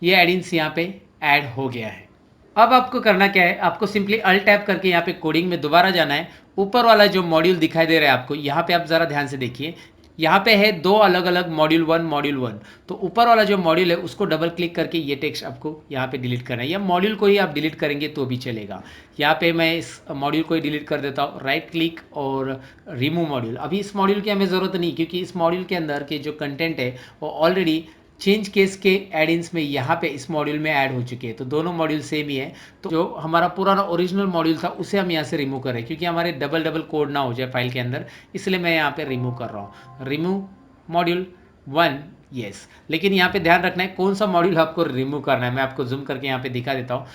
ये एडिन्स यहाँ पे ऐड हो गया है। अब आपको करना क्या है, आपको सिंपली अल्ट टैप करके यहाँ पे कोडिंग में दोबारा जाना है। ऊपर वाला जो मॉड्यूल दिखाई दे रहा है आपको, यहाँ पे आप ज़रा ध्यान से देखिए, यहाँ पे है दो अलग अलग मॉड्यूल 1 मॉड्यूल 1। तो ऊपर वाला जो मॉड्यूल है उसको डबल क्लिक करके ये टेक्स्ट आपको यहाँ पे डिलीट करना है, या मॉड्यूल को ही आप डिलीट करेंगे तो भी चलेगा। यहाँ पे मैं इस मॉड्यूल को ही डिलीट कर देता हूँ, राइट क्लिक और रिमूव मॉड्यूल। अभी इस मॉड्यूल की हमें ज़रूरत नहीं, क्योंकि इस मॉड्यूल के अंदर के जो कंटेंट है वो ऑलरेडी चेंज केस के एडिन्स में यहाँ पे इस मॉड्यूल में ऐड हो चुके हैं। तो दोनों मॉड्यूल सेम ही है। तो जो हमारा पुराना ओरिजिनल मॉड्यूल था उसे हम यहाँ से रिमूव कर रहे हैं, क्योंकि हमारे डबल डबल कोड ना हो जाए फाइल के अंदर, इसलिए मैं यहाँ पे रिमूव कर रहा हूँ। Remove module 1, yes. लेकिन यहाँ पे ध्यान रखना है कौन सा मॉड्यूल आपको रिमूव करना है। मैं आपको जूम करके यहाँ पे दिखा देता हूँ।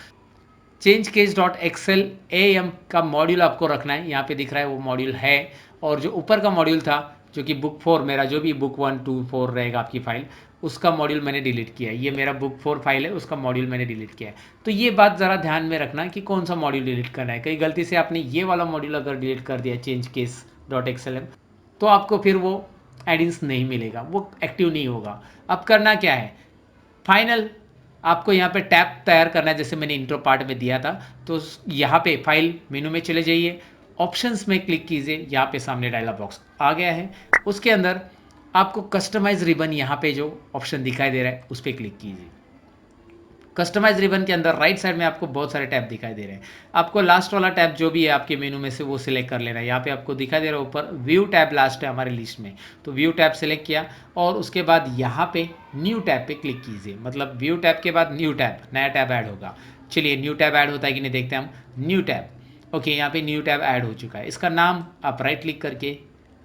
Change case dot Excel AM का मॉड्यूल आपको रखना है, यहाँ पे दिख रहा है वो मॉड्यूल है। और जो ऊपर का मॉड्यूल था जो कि बुक 4, मेरा जो भी बुक 1 2 4 रहेगा आपकी फाइल, उसका मॉड्यूल मैंने डिलीट किया है। ये मेरा बुक 4 फाइल है, उसका मॉड्यूल मैंने डिलीट किया है। तो ये बात ज़रा ध्यान में रखना कि कौन सा मॉड्यूल डिलीट करना है। कहीं गलती से आपने ये वाला मॉड्यूल अगर डिलीट कर दिया चेंज केस डॉट XLM, तो आपको फिर वो एडिन्स नहीं मिलेगा, वो एक्टिव नहीं होगा। अब करना क्या है, फाइनल आपको यहाँ पे टैब तैयार करना है, जैसे मैंने इंट्रो पार्ट में दिया था। तो यहाँ पे फाइल मेनू में चले जाइए, ऑप्शंस में क्लिक कीजिए, यहाँ पे सामने डायलॉग बॉक्स आ गया है। उसके अंदर आपको कस्टमाइज रिबन यहाँ पे जो ऑप्शन दिखाई दे रहा है उस पर क्लिक कीजिए। कस्टमाइज रिबन के अंदर राइट साइड में आपको बहुत सारे टैब दिखाई दे रहे हैं। आपको लास्ट वाला टैब जो भी है आपके मेनू में से वो सिलेक्ट कर लेना है। यहाँ पे आपको दिखाई दे रहा है ऊपर व्यू टैब लास्ट है हमारे लिस्ट में, तो व्यू टैब सिलेक्ट किया और उसके बाद यहाँ पे न्यू टैब पे क्लिक कीजिए। मतलब व्यू टैब के बाद न्यू टैब, नया टैब ऐड होगा। चलिए न्यू टैब ऐड होता है कि नहीं देखते हम। न्यू टैब, ओके, यहाँ पे न्यू टैब ऐड हो चुका है। इसका नाम आप राइट क्लिक करके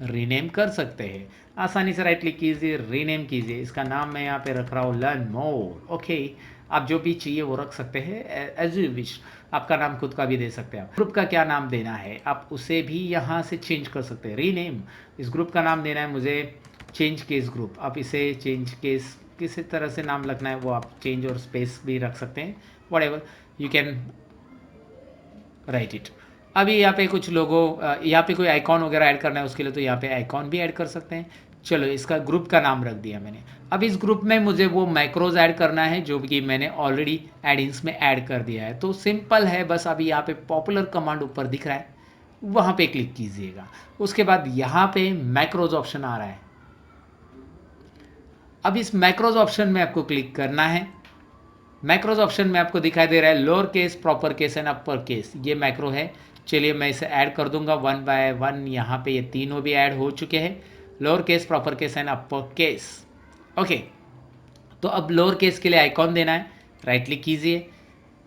रीनेम कर सकते हैं। आसानी से राइट क्लिक कीजिए, रीनेम कीजिए। इसका नाम मैं यहाँ पे रख रहा हूँ लर्न मोर, ओके। आप जो भी चाहिए वो रख सकते हैं, एज यू विश। आपका नाम खुद का भी दे सकते हैं। आप ग्रुप का क्या नाम देना है आप उसे भी यहाँ से चेंज कर सकते हैं। रीनेम, इस ग्रुप का नाम देना है मुझे चेंज केस ग्रुप, आप इसे चेंज केस किसी तरह से नाम रखना है वो आप चेंज और स्पेस भी रख सकते हैं, what ever you can write it. अभी यहाँ पे कुछ लोगों, यहाँ पे कोई आइकॉन वगैरह ऐड करना है उसके लिए तो यहाँ पे आइकॉन भी ऐड कर सकते हैं। चलो इसका ग्रुप का नाम रख दिया मैंने। अब इस ग्रुप में मुझे वो मैक्रोज ऐड करना है जो कि मैंने ऑलरेडी एडिन्स में ऐड कर दिया है। तो सिंपल है, बस अभी यहाँ पे पॉपुलर कमांड ऊपर दिख रहा है, वहाँ पे क्लिक कीजिएगा। उसके बाद यहाँ पे मैक्रोज ऑप्शन आ रहा है, अब इस मैक्रोज ऑप्शन में आपको क्लिक करना है। मैक्रोज ऑप्शन में आपको दिखाई दे रहा है lower case, proper case and upper case, ये मैक्रो है। चलिए मैं इसे ऐड कर दूंगा 1 बाय 1। यहाँ पे ये तीनों भी ऐड हो चुके हैं, lower case, proper case and upper case. Okay, तो अब लोअर केस के लिए आइकॉन देना है, राइट क्लिक कीजिए।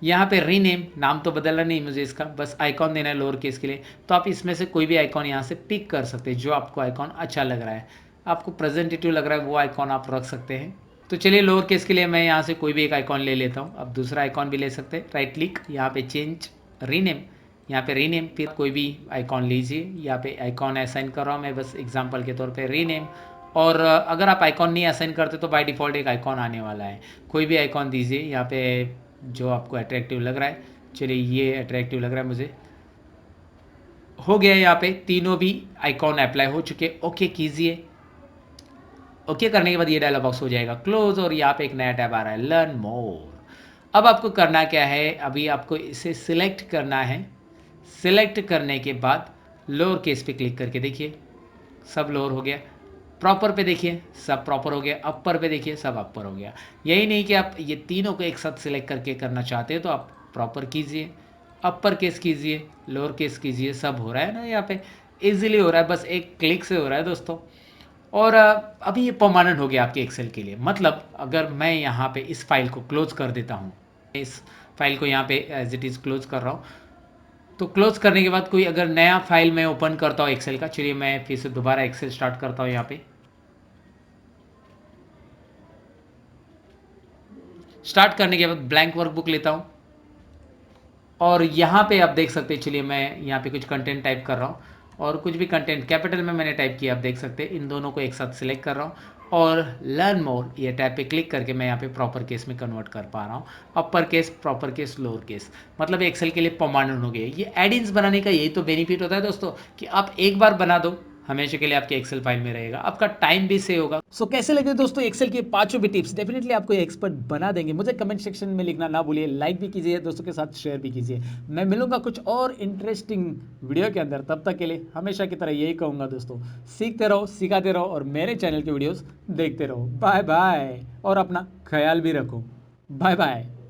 यहाँ पे रीनेम, नाम तो बदलना नहीं मुझे इसका, बस आइकॉन देना है लोअर केस के लिए। तो आप इसमें से कोई भी आइकॉन यहाँ से पिक कर सकते हैं, जो आपको आइकॉन अच्छा लग रहा है, आपको प्रेजेंटेटिव लग रहा है, वो आइकॉन आप रख सकते हैं। तो चलिए लोअर केस के लिए मैं यहाँ से कोई भी एक आइकॉन ले लेता हूँ। अब दूसरा आइकॉन भी ले सकते हैं, राइट क्लिक, यहाँ पे चेंज रीनेम, यहाँ पे रीनेम, फिर कोई भी आइकॉन लीजिए। यहाँ पे आइकॉन असाइन कर रहा हूँ मैं बस एग्जांपल के तौर पे रीनेम। और अगर आप आइकॉन नहीं असाइन करते तो बाय डिफ़ॉल्ट एक आइकॉन आने वाला है, कोई भी आइकॉन दीजिए यहाँ पे जो आपको अट्रैक्टिव लग रहा है। चलिए ये अट्रैक्टिव लग रहा है मुझे, हो गया। यहाँ पे तीनों भी आइकॉन अप्लाई हो चुके, ओके कीजिए। ओके करने के बाद ये डायलॉग बॉक्स हो जाएगा क्लोज और यहाँ पे एक नया टैब आ रहा है लर्न मोर। अब आपको करना क्या है, अभी आपको इसे सिलेक्ट करना है। सिलेक्ट करने के बाद लोअर केस पे क्लिक करके देखिए, सब लोअर हो गया। प्रॉपर पे देखिए, सब प्रॉपर हो गया। अपर पे देखिए, सब अपर हो गया। यही नहीं कि आप ये तीनों को एक साथ सिलेक्ट करके करना चाहते हैं तो आप प्रॉपर कीजिए, अपर केस कीजिए, लोअर केस कीजिए, सब हो रहा है ना यहाँ पे, इजीली हो रहा है, बस एक क्लिक से हो रहा है दोस्तों। और अभी ये परमानेंट हो गया आपके एक्सेल के लिए। मतलब अगर मैं यहाँ पे इस फाइल को क्लोज कर देता हूँ, इस फाइल को यहाँ पे एज इट इज़ क्लोज कर रहा हूँ, तो क्लोज करने के बाद कोई अगर नया फाइल मैं ओपन करता हूँ एक्सेल का, चलिए मैं फिर से दोबारा एक्सेल स्टार्ट करता हूँ। यहाँ पे स्टार्ट करने के बाद ब्लैंक वर्कबुक लेता हूँ और यहाँ पे आप देख सकते हैं, चलिए मैं यहाँ पे कुछ कंटेंट टाइप कर रहा हूँ और कुछ भी कंटेंट कैपिटल में मैंने टाइप किया, आप देख सकते हैं। इन दोनों को एक साथ सिलेक्ट कर रहा हूँ और लर्न मोर ये टैब पे क्लिक करके मैं यहाँ पे प्रॉपर केस में कन्वर्ट कर पा रहा हूँ। Upper case, proper case, lower case, मतलब एक्सेल के लिए परमानेंट हो गया। ये एडिंग्स बनाने का यही तो बेनिफिट होता है दोस्तों, कि आप एक बार बना दो, हमेशा के लिए आपके एक्सेल फाइल में रहेगा, आपका टाइम भी सेव होगा। सो कैसे लगे दोस्तों एक्सेल के पांचों भी टिप्स? डेफिनेटली आपको एक्सपर्ट बना देंगे। मुझे कमेंट सेक्शन में लिखना ना भूलिए, लाइक भी कीजिए, दोस्तों के साथ शेयर भी कीजिए। मैं मिलूंगा कुछ और इंटरेस्टिंग वीडियो के अंदर, तब तक के लिए हमेशा की तरह यही कहूँगा दोस्तों, सीखते रहो, सिखाते रहो और मेरे चैनल के वीडियोज़ देखते रहो। बाय बाय, और अपना ख्याल भी रखो। Bye bye.